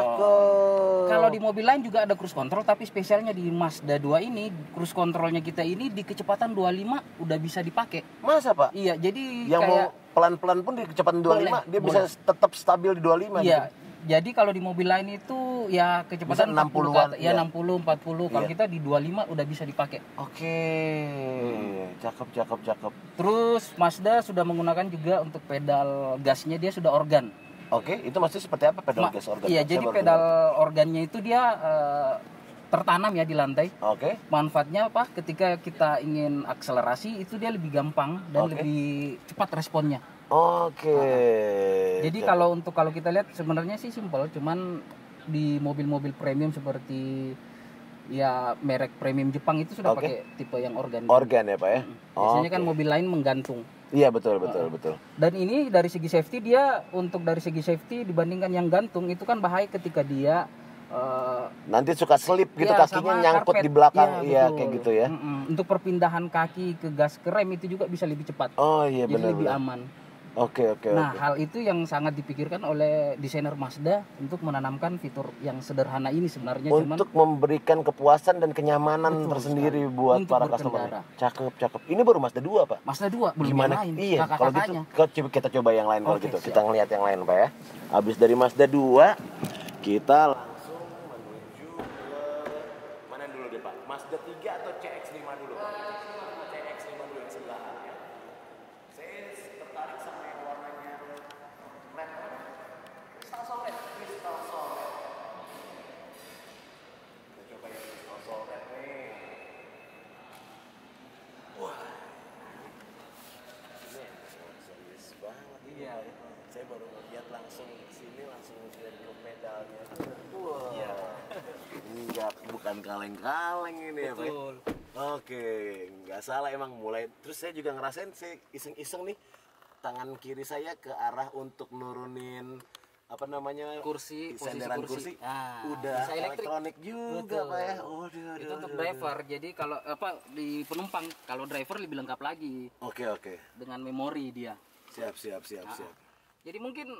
Kalau di mobil lain juga ada cruise control, tapi spesialnya di Mazda 2 ini cruise controlnya kita ini di kecepatan 25 udah bisa dipakai. Masa Pak? Iya, jadi yang kayak mau pelan-pelan pun di kecepatan 25 dia bisa tetap stabil di 25. Iya. Gitu. Jadi kalau di mobil lain itu ya kecepatan 60-an, 60, 40. Kalau kita di 25 udah bisa dipakai. Oke. Cakep. Terus Mazda sudah menggunakan juga untuk pedal gasnya dia sudah organ. Oke, itu maksudnya seperti apa pedal gas organ? Iya, jadi pedal organnya itu dia tertanam ya di lantai. Manfaatnya apa? Ketika kita ingin akselerasi itu dia lebih gampang dan lebih cepat responnya. Jadi kalau kita lihat sebenarnya sih simpel, cuman di mobil-mobil premium seperti ya merek premium Jepang itu sudah pakai tipe yang organ. Organ ya Pak ya? Biasanya kan mobil lain menggantung. Iya betul. Dan ini dari segi safety dari segi safety dibandingkan yang gantung itu kan bahaya ketika dia nanti suka slip gitu kakinya nyangkut karpet di belakang, kayak gitu ya. Untuk perpindahan kaki ke gas ke rem itu juga bisa lebih cepat. Oh iya benar. Lebih aman. Nah, hal itu yang sangat dipikirkan oleh desainer Mazda untuk menanamkan fitur yang sederhana ini sebenarnya, untuk memberikan kepuasan dan kenyamanan tersendiri buat para customer. Cakep. Ini baru Mazda 2, Pak. Mazda 2 belum Gimana? yang lain. Iya, kalau gitu kita coba yang lain kalau gitu. Siap. Kita ngelihat yang lain, Pak ya. Habis dari Mazda 2, kita langsung menuju ke mana dulu deh, Pak? Mazda 3 atau CX-5 dulu, Pak? CX-5 dulu yang sebelah ya. Saya tertarik sama yang warnanya red. Crystal Solid. Kita coba yang Crystal Solid nih. Wah. Ini serius banget. Iya. Saya baru ngeliat langsung sini, langsung lihat ke pedalnya. Wah. Iya. Bukan kaleng-kaleng ini ya, Pak. Betul. Oke, nggak salah emang mulai. Terus saya juga ngerasain, saya iseng-iseng nih, tangan kiri saya ke arah untuk nurunin apa namanya kursi, senderan kursi. Udah elektronik juga. Betul. Pak ya. Itu untuk driver. Jadi kalau di penumpang, kalau driver lebih lengkap lagi. Oke. Dengan memori dia. Siap. Jadi mungkin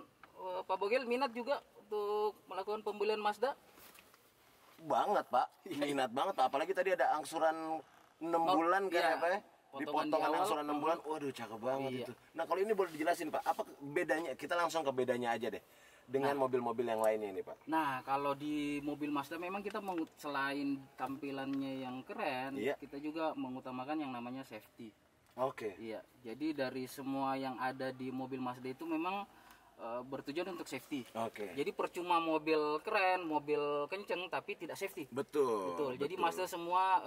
Pak Bogel minat juga untuk melakukan pembelian Mazda? Banget, Pak. Minat banget, Pak. Apalagi tadi ada angsuran 6 bulan kan ya, Pak ya? Dipotongan angsuran 6 bulan. Waduh, cakep banget itu. Nah, kalau ini boleh dijelasin, Pak. Apa bedanya? Kita langsung ke bedanya aja deh. Dengan mobil-mobil yang lainnya ini, Pak. Nah, kalau di mobil Mazda memang kita selain tampilannya yang keren, kita juga mengutamakan yang namanya safety. Oke. Iya. Jadi dari semua yang ada di mobil Mazda itu memang bertujuan untuk safety. Jadi percuma mobil keren, mobil kenceng tapi tidak safety. Betul. Jadi Mazda semua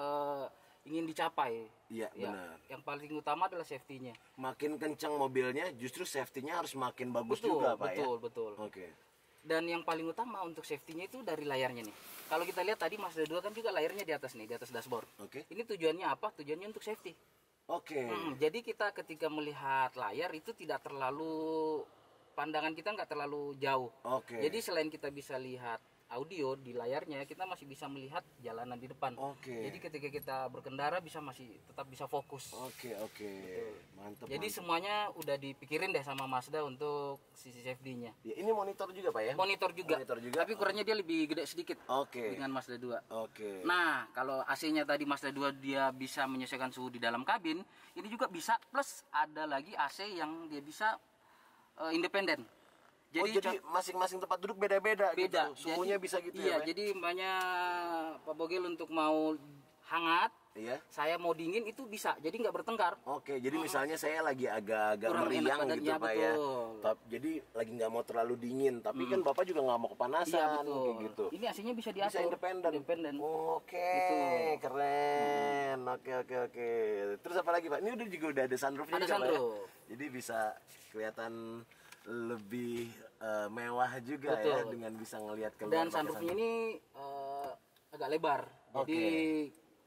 ingin dicapai. Iya, benar. Yang paling utama adalah safety-nya. Makin kenceng mobilnya, justru safety-nya harus makin bagus juga, Pak ya. Betul. Oke. Dan yang paling utama untuk safety-nya itu dari layarnya nih. Kalau kita lihat tadi Mazda 2 kan juga layarnya di atas nih, di atas dashboard. Ini tujuannya apa? Tujuannya untuk safety. Jadi kita ketika melihat layar itu tidak terlalu, pandangan kita nggak terlalu jauh. Jadi selain kita bisa lihat audio di layarnya, kita masih bisa melihat jalanan di depan. Jadi ketika kita berkendara masih tetap bisa fokus. Mantap. Jadi semuanya udah dipikirin deh sama Mazda untuk sisi safety-nya. Ya, ini monitor juga, Pak ya? Monitor juga. Tapi ukurannya dia lebih gede sedikit. Dengan Mazda 2. Nah, kalau AC-nya tadi Mazda 2 dia bisa menyesuaikan suhu di dalam kabin, ini juga bisa, plus ada lagi AC yang dia bisa independen. Jadi masing-masing tempat duduk beda-beda gitu. Suhunya bisa gitu ya, Pak? Jadi banyak Pak Bogel untuk mau hangat, saya mau dingin itu bisa. Jadi nggak bertengkar. Jadi misalnya saya lagi agak-agak meriang gitu, Pak ya. Jadi lagi nggak mau terlalu dingin, tapi kan Bapak juga nggak mau kepanasan kayak gitu. Ini AC-nya bisa diatur. Bisa independen. Keren. Oke. Terus apa lagi, Pak? Ini udah ada sunroofnya juga, Pak ya? Jadi bisa kelihatan lebih mewah juga ya, dengan bisa ngelihat keluar. Dan sunroofnya ini agak lebar. Jadi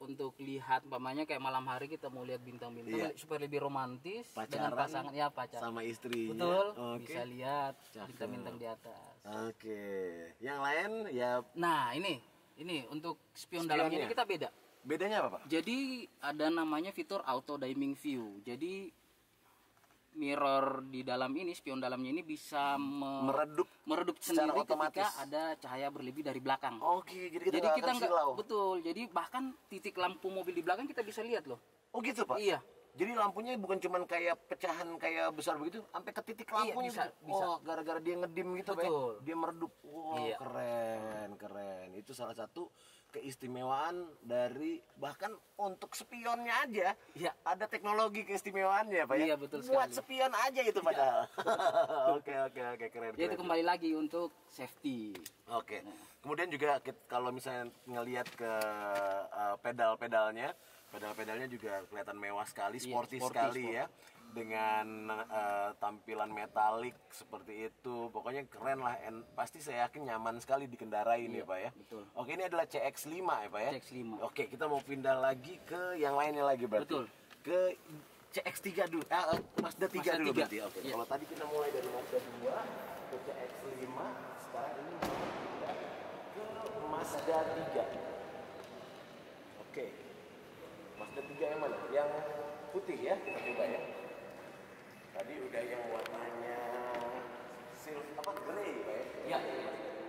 untuk lihat umpamanya kayak malam hari kita mau lihat bintang-bintang supaya lebih romantis dengan pasangan pacar sama istri. Betul. Bisa lihat bintang-bintang di atas. Yang lain ya. Nah, ini untuk spion dalamnya ini kita beda. Bedanya apa, Pak? Jadi ada namanya fitur auto dimming view. Jadi mirror di dalam ini, spion dalamnya ini bisa meredup sendiri ketika ada cahaya berlebih dari belakang. Jadi kita nggak betul. Jadi bahkan titik lampu mobil di belakang kita bisa lihat loh. Gitu, Pak? Iya. Jadi lampunya bukan cuma kayak pecahan kayak besar begitu, sampai ke titik lampunya bisa. Gara-gara dia ngedim gitu, Pak. Dia meredup. Keren. Itu salah satu keistimewaan dari, bahkan untuk spionnya aja ada teknologi keistimewaannya, Pak ya. Betul sekali. Buat spion aja itu padahal. Oke, keren. Jadi kembali lagi untuk safety. Kemudian juga kalau misalnya ngelihat ke pedalnya juga kelihatan mewah sekali, sporty sekali ya, dengan tampilan metalik seperti itu. Pokoknya keren lah, pasti saya yakin nyaman sekali dikendarai ya, Pak ya. Betul. Ini adalah CX-5 ya, Pak ya. CX-5. Kita mau pindah lagi ke yang lainnya lagi berarti. Betul. Ke CX-3 dulu. Mazda 3 dulu berarti. Kalau tadi kita mulai dari Mazda 2 ke CX-5, sekarang ini ke Mazda 3. Mazda 3 yang mana? Yang putih ya, kita coba ya. Tadi Jadi udah yang warnanya silver apa grey Pak ya? Iya.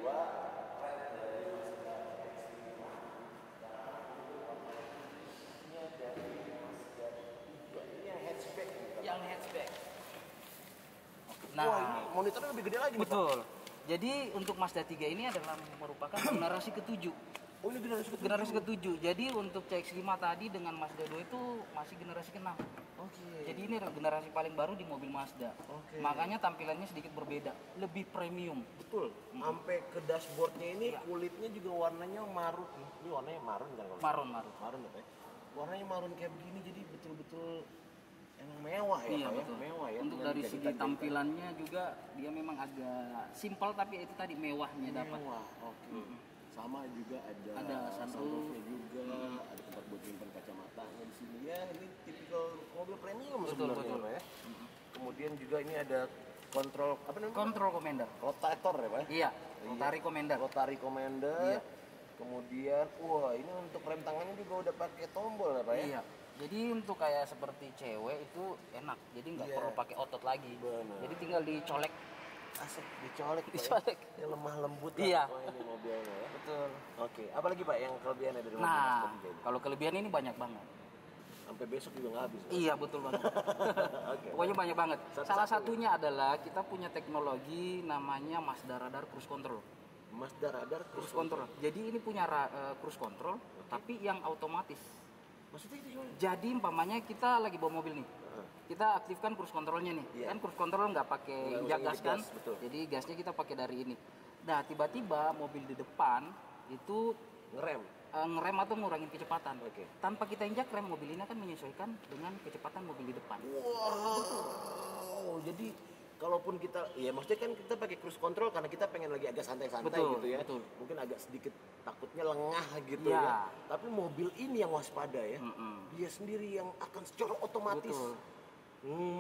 Dua red dari Mazda CX-5. Ini ada Mazda 3. Ini yang hatchback nih, Pak. Yang hatchback. Nah, wah, ini monitornya lebih gede lagi nih, betul. Jadi untuk Mazda 3 ini adalah merupakan generasi ke-7. Oh, ini generasi ke-7. Jadi untuk CX-5 tadi dengan Mazda 2 itu masih generasi ke-6. Jadi ini adalah generasi paling baru di mobil Mazda. Makanya tampilannya sedikit berbeda, lebih premium. Betul. Sampai ke dashboardnya ini kulitnya juga warnanya marun. Ini warnanya marun kan? Marun apa ya? Warnanya marun kayak begini, jadi betul-betul emang mewah ya. Iya, Pak, betul. Mewah ya. Untuk dari segi tampilannya juga dia memang agak simpel, tapi itu tadi mewahnya dapat. Mewah. Sama juga ada sunroofnya juga, ada tempat buat nyimpan kacamatanya di sini ya. Ini tipikal mobil premium sebenarnya Pak ya. Kemudian juga ini ada kontrol apa namanya? Control commander. Rotator ya Pak? Iya, rotary commander. Rotary commander. Iya. Kemudian wah ini untuk rem tangannya juga udah pakai tombol ya Pak ya? Iya. Jadi untuk kayak seperti cewek itu enak. Jadi nggak perlu pakai otot lagi. Benar. Jadi tinggal dicolek. Asik, dicolek. Dicolek. Ya lemah lembut iya. lah ini mobilnya ya. Betul. Oke, apalagi Pak yang kelebihannya dari mobil Nah, Mazda 3 ini? kalau kelebihan ini banyak banget. Sampai besok juga nggak habis. Iya, betul banget. Pokoknya banyak banget. Salah satunya adalah kita punya teknologi namanya Mazda Radar Cruise Control. Mazda Radar Cruise Control. Jadi ini punya cruise control, tapi yang otomatis. Maksudnya itu gimana? Jadi umpamanya kita lagi bawa mobil nih, kita aktifkan cruise controlnya nih. Kan cruise control nggak pakai injak gas kan, jadi gasnya kita pakai dari ini. Nah tiba-tiba mobil di depan itu ngerem atau ngurangin kecepatan. Tanpa kita injak rem, mobil ini akan menyesuaikan dengan kecepatan mobil di depan. Wow, jadi kalaupun kita, ya maksudnya kan kita pakai cruise control karena kita pengen lagi agak santai-santai gitu ya. Betul. Mungkin agak sedikit takutnya lengah gitu ya. Tapi mobil ini yang waspada ya. Dia sendiri yang akan secara otomatis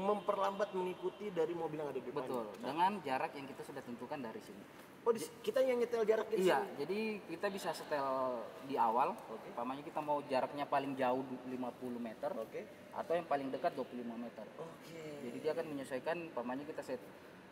memperlambat mengikuti dari mobil yang ada di depan. Betul. Dengan jarak yang kita sudah tentukan dari sini. Oh, kita yang nyetel jarak di Iya, sini? jadi kita bisa setel di awal. Umpamanya kita mau jaraknya paling jauh 50 meter. Atau yang paling dekat 25 meter. Jadi dia akan menyesuaikan, umpamanya kita set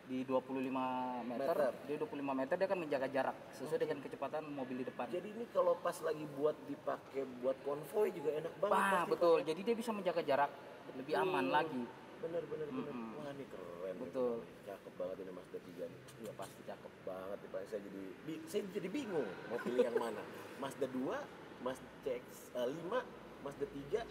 di 25 meter. Di 25 meter dia akan menjaga jarak sesuai dengan kecepatan mobil di depan. Jadi ini kalau pas lagi buat dipakai buat konvoy juga enak banget. Betul. Jadi dia bisa menjaga jarak lebih aman lagi. Bener. Wah ini keren. Betul. Cakep banget ini Mazda 3 nih. Iya pasti cakep banget nih Pak. Saya jadi bingung mau pilih yang mana. Mazda 2, Mazda CX-5, Mazda 3.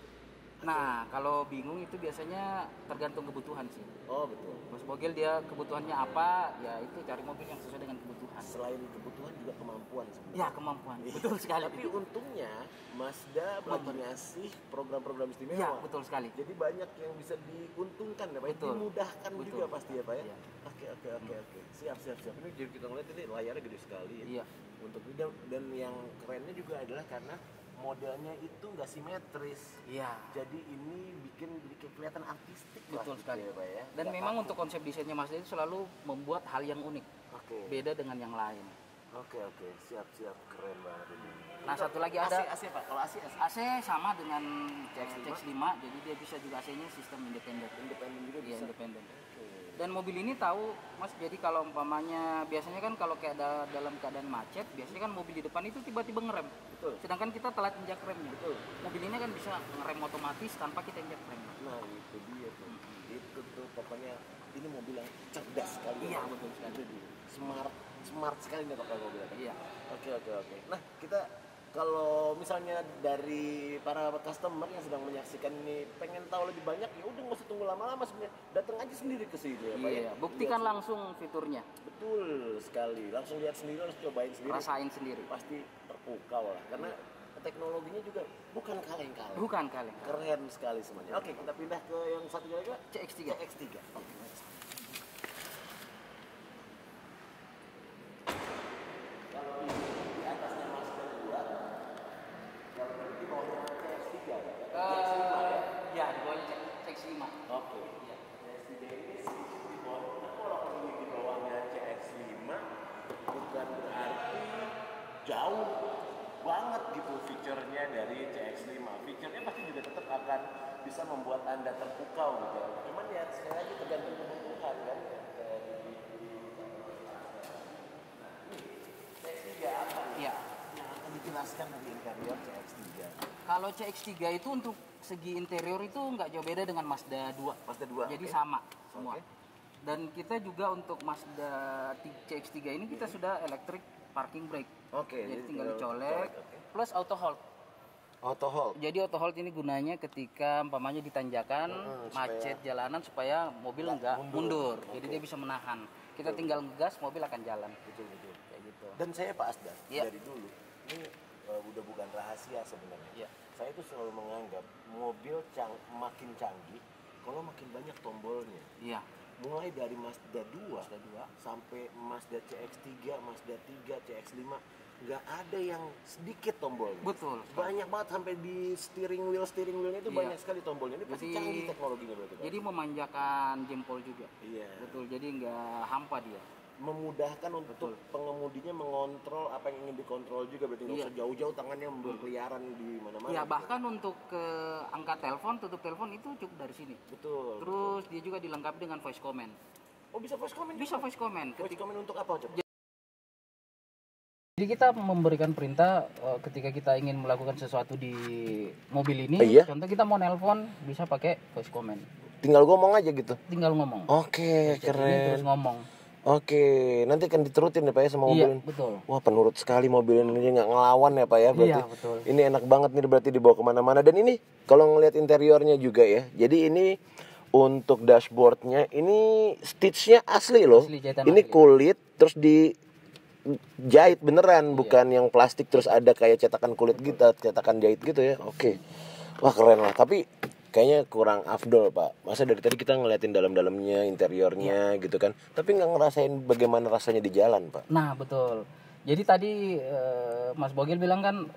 Nah, kalau bingung itu biasanya tergantung kebutuhan sih. Oh betul. Mas Bogel dia kebutuhannya apa, ya itu cari mobil yang sesuai dengan kebutuhan. Selain kebutuhan juga kemampuan sebenarnya. Ya kemampuan, betul sekali. Tapi untungnya Mazda lagi ngasih program-program istimewa. Iya betul sekali. Jadi banyak yang bisa diuntungkan ya Pak. Dimudahkan juga pasti ya Pak ya. Oke. Siap. Ini jadi kita ngeliat ini layarnya gede sekali ya. Iya. Untuk dan yang kerennya juga adalah karena modelnya itu nggak simetris. Iya. Jadi ini bikin kelihatan artistik. Betul sekali ya, Pak ya. Dan memang untuk konsep desainnya Mazda itu selalu membuat hal yang unik. Beda dengan yang lain. Oke. Siap. Keren banget ini. Nah, satu lagi ada AC Pak. Kalau AC sama dengan CX-5, jadi dia bisa juga AC-nya sistem independen. Independen juga bisa. Iya, independen. Dan mobil ini tahu Mas, jadi kalau umpamanya biasanya kan kalau kayak dalam keadaan macet, biasanya kan mobil di depan itu tiba-tiba ngerem. Betul. Sedangkan kita telat injak remnya. Betul. Mobil ini kan bisa ngerem otomatis tanpa kita injak rem. Nah, itu dia tuh. Itu tuh pokoknya ini mobil yang cerdas sekali. Iya, betul sekali. Smart sekali nih pakai mobilnya. Iya. Oke. Nah, kita kalau misalnya dari para customer yang sedang menyaksikan ini pengen tahu lebih banyak, ya udah nggak usah tunggu lama-lama sebenarnya, datang aja sendiri ke sini ya Pak. Iya, buktikan langsung fiturnya. Betul sekali, langsung lihat sendiri, harus cobain sendiri. Rasain sendiri. Pasti terpukau lah, karena teknologinya juga bukan kaleng-kaleng. Bukan kaleng. Keren sekali semuanya. Oke, kita pindah ke yang satu lagi Pak. CX-3. Oke. Ya, di bawahnya CX-5. Oke. CX-3 ini sedikit di bawah. Nah, kalau di bawahnya CX-5 bukan berarti jauh banget gitu fiturnya dari CX-5. Fiturnya pasti juga tetap akan bisa membuat Anda terpukau gitu. Cuman ya sekali lagi tergantung kebutuhan kan. CX-3 apa nih? Iya. Yang akan dijelaskan dari interior CX-3. Kalau CX-3 itu untuk segi interior itu nggak jauh beda dengan Mazda 2. Mazda 2. Jadi okay. sama semua. Okay. Dan kita juga untuk Mazda CX-3 ini kita sudah electric parking brake. Oke. Jadi tinggal dicolek plus auto hold. Auto hold. Jadi auto hold ini gunanya ketika umpamanya di tanjakan macet jalanan supaya mobil nggak mundur. Jadi dia bisa menahan. Kita tinggal ngegas, mobil akan jalan. Betul. Kayak gitu. Dan saya Pak Asda, dari dulu ini udah bukan rahasia sebenarnya. Iya. Saya tuh selalu menganggap mobil makin canggih kalau makin banyak tombolnya. Iya. Mulai dari Mazda 2 sampai Mazda CX-3, Mazda 3, CX-5, nggak ada yang sedikit tombolnya. Betul. Banyak banget sampai di steering wheelnya itu banyak sekali tombolnya. Ini pasti canggih teknologinya berarti. Jadi memanjakan jempol juga. Iya. Betul. Jadi nggak hampa dia. Memudahkan untuk pengemudinya mengontrol apa yang ingin dikontrol juga, berarti nggak usah jauh-jauh tangannya berkeliaran di mana-mana. Iya, gitu. bahkan untuk angkat telepon, tutup telepon itu cukup dari sini. Betul. Terus dia juga dilengkapi dengan voice command. Oh, bisa voice command? Bisa voice command. Voice command untuk apa, Cok? Jadi kita memberikan perintah ketika kita ingin melakukan sesuatu di mobil ini. Contoh kita mau nelpon bisa pakai voice command. Tinggal ngomong aja gitu. Tinggal ngomong. Oke, keren. Terus ngomong. Oke, nanti akan diturutin ya Pak ya sama mobil. Iya, betul. Wah, penurut sekali mobil ini, nggak ngelawan ya Pak ya berarti. Iya, betul. Ini enak banget nih berarti dibawa kemana-mana. Dan ini kalau ngelihat interiornya juga ya. Jadi ini untuk dashboardnya ini stitchnya asli loh. Ini asli. Kulit terus dijahit beneran, bukan yang plastik terus ada kayak cetakan kulit gitu, cetakan jahit gitu ya. Oke. Wah, keren lah. Tapi kayaknya kurang afdol Pak. Masa dari tadi kita ngeliatin dalam-dalamnya, interiornya gitu kan. Tapi nggak ngerasain bagaimana rasanya di jalan Pak. Nah betul. Jadi tadi Mas Bogil bilang kan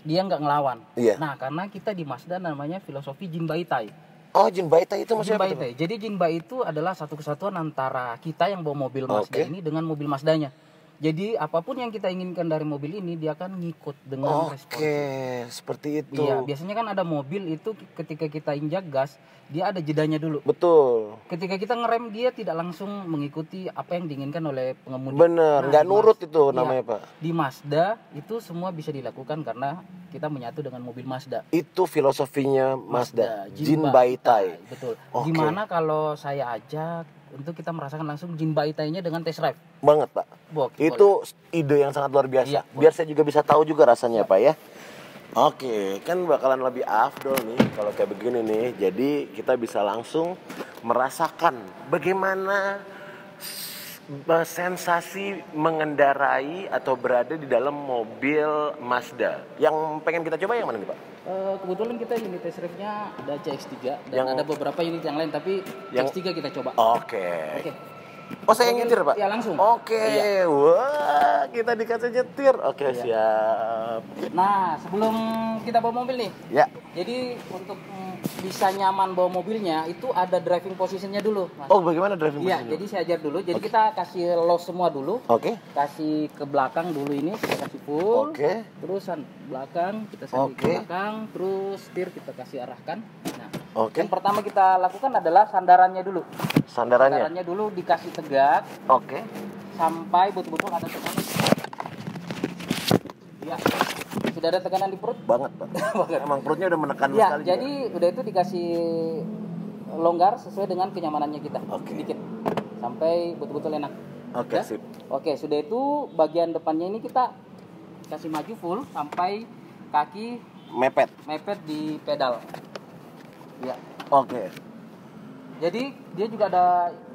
dia nggak ngelawan. Iya. Nah karena kita di Mazda namanya filosofi Jinbaitai. Oh, Jinbaitai itu maksudnya apa tuh? Jadi Jinbai itu adalah satu kesatuan antara kita yang bawa mobil Mazda ini dengan mobil Mazdanya. Jadi apapun yang kita inginkan dari mobil ini dia akan ngikut dengan responsif. Oke, seperti itu. Iya, biasanya kan ada mobil itu ketika kita injak gas, dia ada jedanya dulu. Betul. Ketika kita ngerem dia tidak langsung mengikuti apa yang diinginkan oleh pengemudi. Bener, nggak nurut itu namanya Pak. Di Mazda itu semua bisa dilakukan karena kita menyatu dengan mobil Mazda. Itu filosofinya Mazda, Jinbaitai. Betul. Gimana kalau saya ajak untuk kita merasakan langsung Jinbaitai-nya dengan test drive? Banget Pak. Itu ide yang sangat luar biasa. Biar saya juga bisa tahu juga rasanya Pak ya. Oke, kan bakalan lebih afdol nih kalau kayak begini nih. Jadi kita bisa langsung merasakan bagaimana sensasi mengendarai atau berada di dalam mobil Mazda. Yang pengen kita coba yang mana nih Pak? Kebetulan kita unit test drive-nya ada CX-3 dan ada beberapa unit yang lain, tapi CX-3 kita coba. Oke. Oh, saya yang nyetir Pak? Ya langsung. Oke. Wah, kita dikasih nyetir. Oke, siap. Nah, sebelum kita bawa mobil nih. Ya. Jadi untuk bisa nyaman bawa mobilnya itu ada driving positionnya dulu, Mas. Oh, bagaimana driving position? Iya, jadi saya ajar dulu. Jadi kita kasih lock semua dulu. Kasih ke belakang dulu ini, kita kasih full. Terus belakang kita sandi ke belakang, terus setir kita kasih arahkan. Nah, yang pertama kita lakukan adalah sandarannya dulu. Sandarannya dulu dikasih tegak. Sampai betul-betul ada tekanan. Ya. Sudah ada tekanan di perut? Banget, Pak. Emang perutnya udah menekan sekali. Jadi udah itu dikasih longgar sesuai dengan kenyamanannya kita. Sedikit. Sampai betul-betul enak. Sip. Sudah itu bagian depannya ini kita kasih maju full sampai kaki mepet di pedal. Ya. Jadi dia juga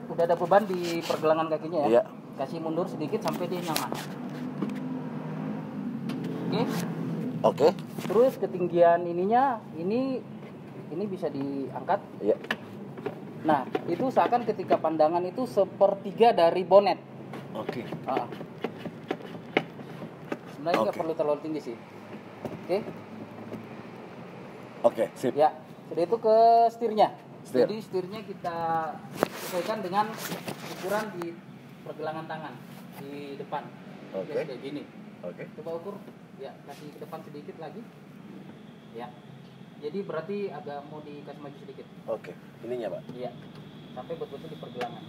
udah ada beban di pergelangan kakinya ya. Kasih mundur sedikit sampai dia nyaman. Terus ketinggian ininya ini bisa diangkat. Nah, itu seakan ketika pandangan itu sepertiga dari bonet. Sebenarnya nggak perlu terlalu tinggi sih. Sip. Ya, sudah itu ke setirnya. Jadi setirnya kita sesuaikan dengan ukuran di pergelangan tangan di depan. Kayak gini. Coba ukur Ya, kasih ke depan sedikit lagi. Ya. Jadi berarti agak mau dikasih maju sedikit. Oke, ininya Pak? Iya. Sampai betul-betul di pergelangan.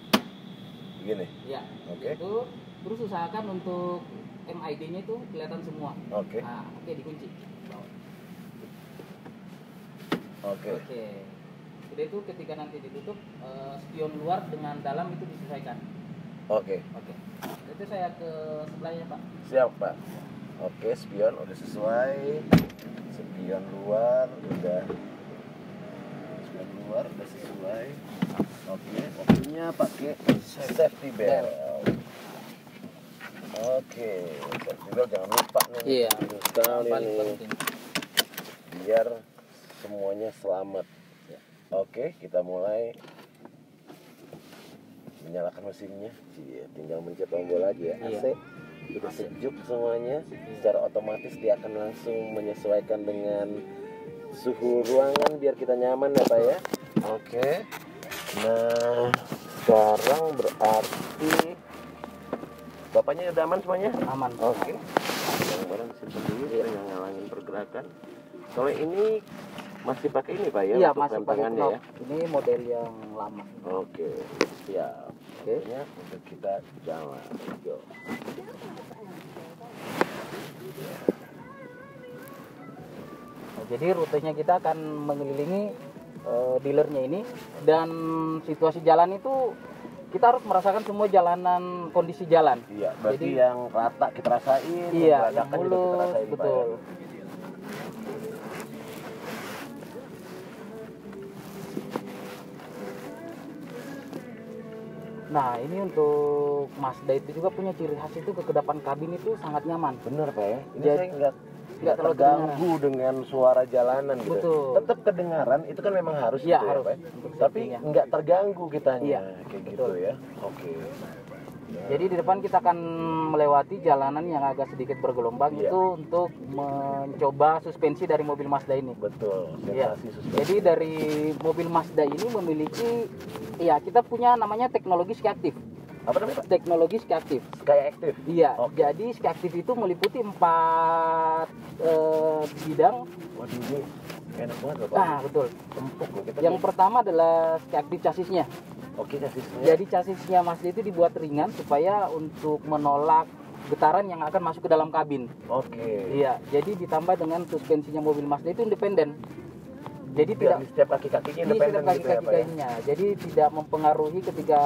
Begini? Iya. Oke. Itu terus usahakan untuk MID-nya itu kelihatan semua. Oke. Nah, oke dikunci. Oke. Jadi itu ketika nanti ditutup, spion luar dengan dalam itu disesuaikan. Oke. Itu saya ke sebelahnya Pak. Siap Pak. Oke, spion udah sesuai. Spion luar udah sesuai. Oke, waktunya pakai safety belt. Oke, safety belt jangan lupa nih. Iya. Sekali nih. Biar semuanya selamat. Oke, kita mulai menyalakan mesinnya. Tinggal mencet tombol aja ya. AC udah sejuk semuanya. Secara otomatis dia akan langsung menyesuaikan dengan suhu ruangan biar kita nyaman ya Pak ya. Oke. Nah, sekarang berarti Bapaknya udah aman semuanya? Aman. Oke. Yang barang simpen dulu biar nggak ngalangin pergerakan. Kalau ini masih pakai ini Pak ya? Iya, untuk masih pakai rempengannya ya. Ini model yang lama. Oke, siap. Oke, untuk kita jalan. Go. Nah, jadi rutenya kita akan mengelilingi dealernya ini, dan situasi jalan itu kita harus merasakan semua jalanan, kondisi jalan. Iya, berarti jadi, yang rata kita rasain, iya, yang mulus, juga kita rasain, betul. Pak. Nah, ini untuk Mazda itu juga punya ciri khas itu kekedapan kabin itu sangat nyaman. Bener Pak ya. Ini Jadi, saya nggak terganggu dengan suara jalanan gitu. Betul. Tetap kedengaran, itu kan memang harus ya, gitu harus, ya Pak. Tapi nggak terganggu kitanya, iya, kayak betul. gitu ya. Oke. Jadi di depan kita akan melewati jalanan yang agak sedikit bergelombang, itu untuk mencoba suspensi dari mobil Mazda ini. Betul. Ya. Suspensi. Jadi dari mobil Mazda ini memiliki, ya kita punya namanya teknologi Sky Active. Apa namanya Pak? Teknologi Sky Active. Sky Active. Iya. Jadi Sky Active itu meliputi 4 bidang. Waduh, ini enak banget Pak. Nah, betul. Empuk loh kita. Yang pertama adalah Sky Active chassisnya. Oke, chassisnya. Jadi chassisnya Mazda itu dibuat ringan supaya untuk menolak getaran yang akan masuk ke dalam kabin. Oke. Iya, jadi ditambah dengan suspensinya mobil Mazda itu independen. Jadi Biar tidak di setiap kaki-kakinya di independen setiap gitu ya Pak ya. kaki-kakinya. Jadi tidak mempengaruhi ketika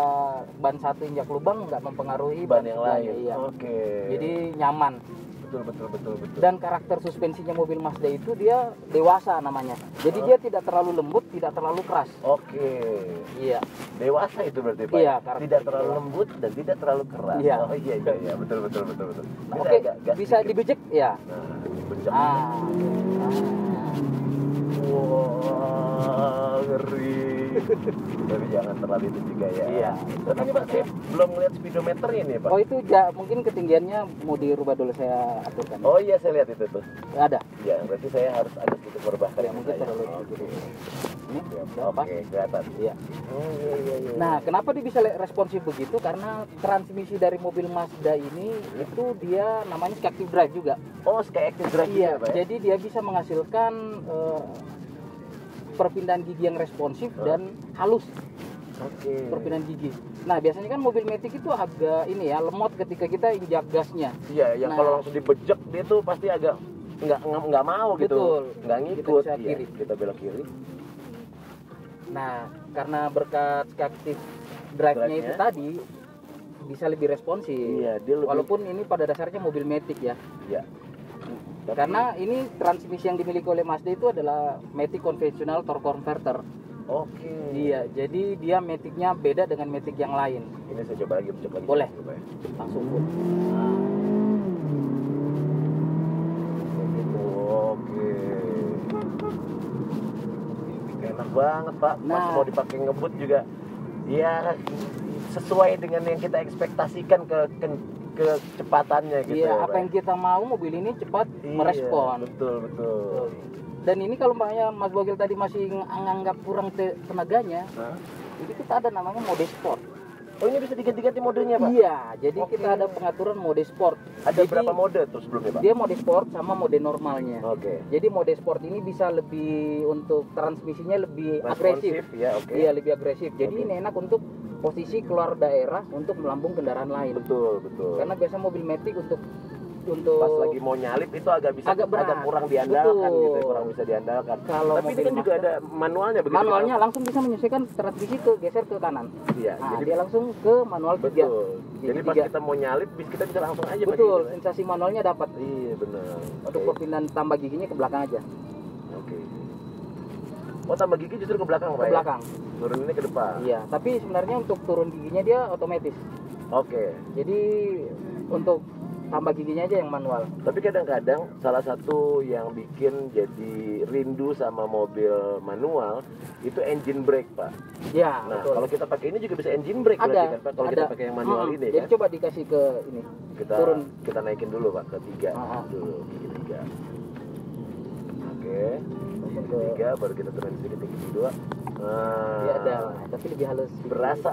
ban satu injak lubang, nggak mempengaruhi Ban yang lain. Iya. Oke. Jadi nyaman. Betul. Dan karakter suspensinya mobil Mazda itu dia dewasa namanya. Jadi dia tidak terlalu lembut, tidak terlalu keras. Oke. Iya. Dewasa itu berarti Pak. Iya, tidak terlalu lembut dan tidak terlalu keras. Iya. Oh iya, betul. Nah, oke, bisa dibejek ya. Nah, dibejek. Wah, ngeri. Tapi jangan terlalu itu juga ya. Iya. Tapi ini Pak, saya belum ngeliat speedometernya nih Pak. Oh, itu mungkin ketinggiannya mau dirubah dulu, saya aturkan. Oh iya, saya lihat itu tuh. Ada. Ya, berarti saya harus agak sedikit merebahkan Ya, mungkin terlalu ini apa? Oke, kelihatan. Iya. Oh iya. Nah, kenapa dia bisa responsif begitu? Karena transmisi dari mobil Mazda ini itu dia namanya Sky Active Drive juga. Oh, Sky Active Drive Iya, juga, Pak ya? jadi dia bisa menghasilkan perpindahan gigi yang responsif dan halus. Oke. Perpindahan gigi. Nah, biasanya kan mobil Matic itu agak ini ya, lemot ketika kita injak gasnya. Iya, yang kalau langsung dibejek dia tuh pasti agak nggak mau gitu. Betul. Nggak ngikut. Kita bisa kiri. Kita belok kiri. Nah, karena berkat Sky Active Drive-nya itu tadi bisa lebih responsif. Iya, dia lebih... Walaupun ini pada dasarnya mobil Matic ya. Iya. Karena ini transmisi yang dimiliki oleh Mazda itu adalah Matic konvensional torque converter. Oke. Iya, jadi dia Matic-nya beda dengan Matic yang lain. Ini saya coba lagi. Boleh. Coba ya. Langsung full. Oke. Enak banget Pak. Pas mau dipakai ngebut juga. Ya sesuai dengan yang kita ekspektasikan kecepatannya gitu. Iya, apa yang kita mau mobil ini cepat merespon. Betul. Dan ini kalau Mas Bogil tadi masih menganggap kurang tenaganya, jadi kita ada namanya mode sport. Oh, ini bisa diganti-ganti modenya, Pak? Iya, jadi kita ada pengaturan mode sport. Ada jadi, berapa mode tuh sebelumnya, Pak? Dia mode sport sama mode normalnya. Oke. Jadi mode sport ini bisa lebih untuk transmisinya lebih Responsif, agresif. Ya, oke. Iya, lebih agresif. Jadi ini enak untuk posisi keluar daerah untuk melambung kendaraan lain. Betul, betul. Karena biasa mobil matic untuk pas lagi mau nyalip itu agak kurang diandalkan gitu, kurang bisa diandalkan. Tapi ini kan juga ada manualnya begitu. Manualnya langsung bisa menyesuaikan transmisi ke geser ke kanan. Iya, jadi dia langsung ke manual 3. Betul. Jadi pas kita mau nyalip kita bisa langsung aja pakai. Betul, sensasi manualnya dapat. Iya, benar. Untuk perpindahan tambah giginya ke belakang aja. Oke. Oh, tambah gigi justru ke belakang, Pak? Ke belakang. Turun ini ke depan. Iya, tapi sebenarnya untuk turun giginya dia otomatis. Oke. Jadi untuk tambah giginya aja yang manual. Tapi kadang-kadang salah satu yang bikin jadi rindu sama mobil manual itu engine brake, Pak. Ya, nah, betul. Kalau kita pakai ini juga bisa engine brake berarti kan, Pak? Kalau kita pakai yang manual ini jadi kan. coba dikasih ke ini. Kita naikin dulu, Pak, ke 3 dulu, gigi 3. Oke. Ke 3 baru kita turunin sedikit ke gigi 2. Iya ada, tapi lebih halus. Berasa.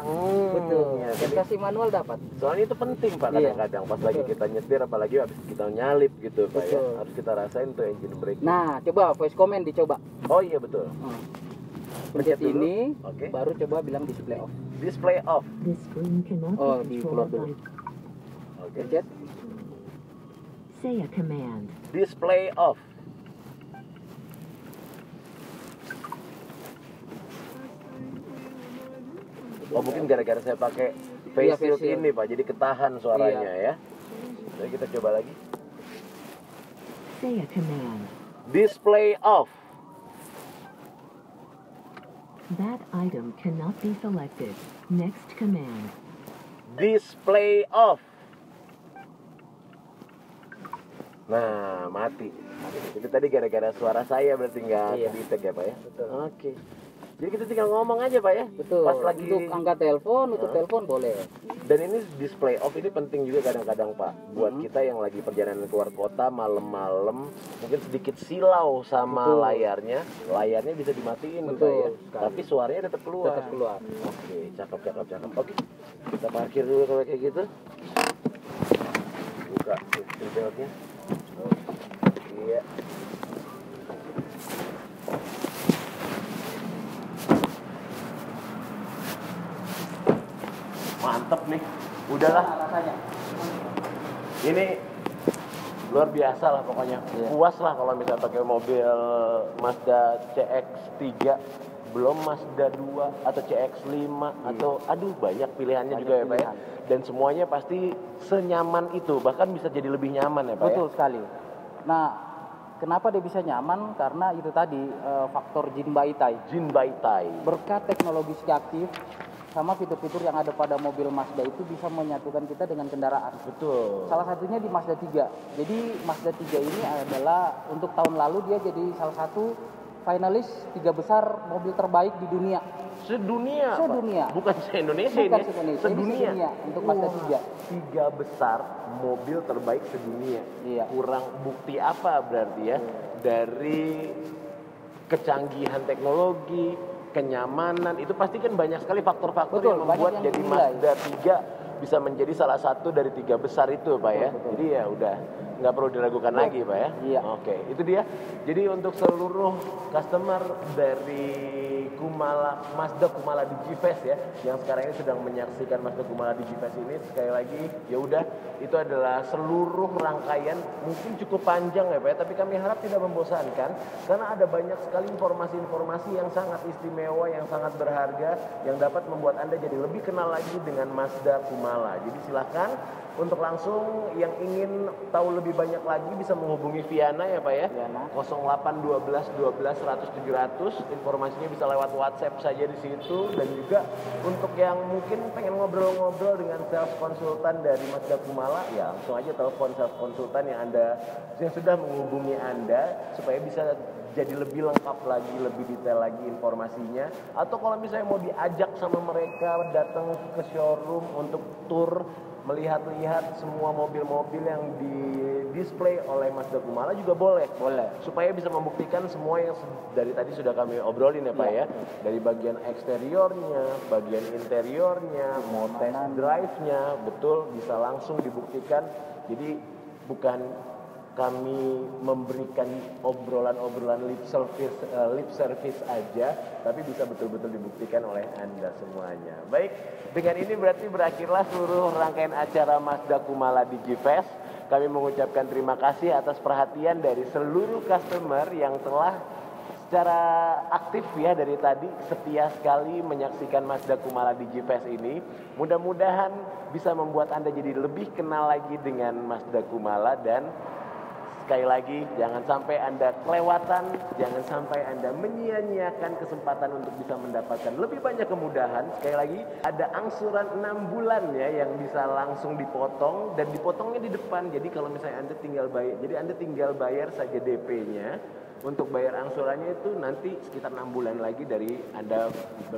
Betul. Ya, sensasi manual dapat. Soalnya itu penting, Pak, kadang-kadang pas lagi kita nyetir, apalagi habis kita nyalip gitu, Pak, ya. Harus kita rasain tuh engine brake. Nah, coba voice comment dicoba. Oh iya, betul. Pencet ini, baru coba bilang display off. Display off. Oh, di keluar dulu. Oke. Pencet. Say a command. Display off. Oh, mungkin gara-gara saya pakai face shield ini, Pak, jadi ketahan suaranya ya. Jadi kita coba lagi. Say a command. Display off. That item cannot be selected. Next command. Display off. Nah, mati. Itu tadi gara-gara suara saya berarti nggak kedetek ya, Pak, ya? Betul. Oke. Jadi kita tinggal ngomong aja, Pak, ya? Betul. Pas lagi untuk angkat telepon, tutup telepon boleh. Dan ini display off ini penting juga kadang-kadang, Pak. Buat kita yang lagi perjalanan keluar kota malam-malam, mungkin sedikit silau sama layarnya bisa dimatiin, Pak, ya. Tapi suaranya tetap keluar. Oke, cakep. Oke. Kita parkir dulu kalau kayak gitu. Buka seatbeltnya. Iya. Mantep nih, udahlah rasanya. Ini luar biasa lah pokoknya. Puas lah kalau misalnya pakai mobil Mazda CX-3, belum Mazda 2 atau CX-5 atau banyak pilihannya juga ya, Pak, ya. Dan semuanya pasti senyaman itu, bahkan bisa jadi lebih nyaman ya, Pak. Betul sekali. Nah, kenapa dia bisa nyaman? Karena itu tadi faktor Jin Baitai. Berkat teknologi aktif sama fitur-fitur yang ada pada mobil Mazda itu bisa menyatukan kita dengan kendaraan. Betul. Salah satunya di Mazda 3. Jadi Mazda 3 ini adalah untuk tahun lalu dia jadi salah satu finalis 3 besar mobil terbaik di dunia. Sedunia. Bukan se-Indonesia ini. Sedunia untuk Mazda 3. 3 besar mobil terbaik sedunia. Iya. Kurang bukti apa berarti ya? Dari kecanggihan teknologi, kenyamanan, itu pasti kan banyak sekali faktor-faktor yang membuat jadi Mazda 3 bisa menjadi salah satu dari 3 besar itu, Pak, ya. Jadi ya udah nggak perlu diragukan lagi, Pak, ya. Iya. Oke, itu dia. Jadi untuk seluruh customer dari Mazda Kumala Digifest ya, yang sekarang ini sedang menyaksikan Mazda Kumala Digifest ini, sekali lagi ya udah, itu adalah seluruh rangkaian, mungkin cukup panjang ya, Pak, ya, tapi kami harap tidak membosankan karena ada banyak sekali informasi-informasi yang sangat istimewa, yang sangat berharga, yang dapat membuat Anda jadi lebih kenal lagi dengan Mazda Kumala. Jadi silahkan untuk langsung yang ingin tahu lebih banyak lagi bisa menghubungi Viana ya, Pak, ya. 0812 12 100 700. Informasinya bisa lewat WhatsApp saja di situ, dan juga untuk yang mungkin pengen ngobrol-ngobrol dengan sales konsultan dari Mazda Kumala, ya langsung aja telepon sales konsultan yang sudah menghubungi Anda supaya bisa jadi lebih lengkap lagi, lebih detail lagi informasinya. Atau kalau misalnya mau diajak sama mereka datang ke showroom untuk tour, melihat-lihat semua mobil-mobil yang display oleh Mazda Kumala juga boleh. Boleh. Supaya bisa membuktikan semua yang dari tadi sudah kami obrolin ya Pak ya. Dari bagian eksteriornya, bagian interiornya, mau test drive-nya, betul bisa langsung dibuktikan. Jadi bukan kami memberikan obrolan-obrolan lip service aja, tapi bisa betul-betul dibuktikan oleh Anda semuanya. Baik, dengan ini berarti berakhirlah seluruh rangkaian acara Mazda Kumala DigiFest. Kami mengucapkan terima kasih atas perhatian dari seluruh customer yang telah secara aktif ya dari tadi setia sekali menyaksikan Mazda Kumala DigiFest ini. Mudah-mudahan bisa membuat Anda jadi lebih kenal lagi dengan Mazda Kumala, dan sekali lagi, jangan sampai Anda kelewatan, jangan sampai Anda menyia-nyiakan kesempatan untuk bisa mendapatkan lebih banyak kemudahan. Sekali lagi, ada angsuran 6 bulan ya yang bisa langsung dipotong, dan dipotongnya di depan. Jadi kalau misalnya Anda tinggal bayar saja DP-nya. Untuk bayar angsurannya itu nanti sekitar 6 bulan lagi dari Anda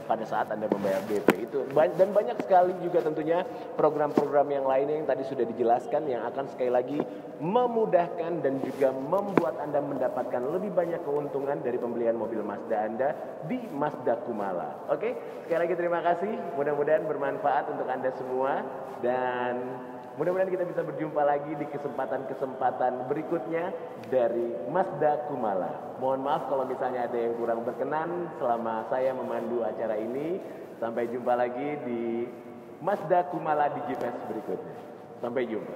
pada saat Anda membayar DP itu. Dan banyak sekali juga tentunya program-program yang lainnya yang tadi sudah dijelaskan yang akan sekali lagi memudahkan dan juga membuat Anda mendapatkan lebih banyak keuntungan dari pembelian mobil Mazda Anda di Mazda Kumala. Oke, sekali lagi terima kasih. Mudah-mudahan bermanfaat untuk Anda semua, dan mudah-mudahan kita bisa berjumpa lagi di kesempatan-kesempatan berikutnya dari Mazda Kumala. Mohon maaf kalau misalnya ada yang kurang berkenan selama saya memandu acara ini. Sampai jumpa lagi di Mazda Kumala DigiFest berikutnya. Sampai jumpa.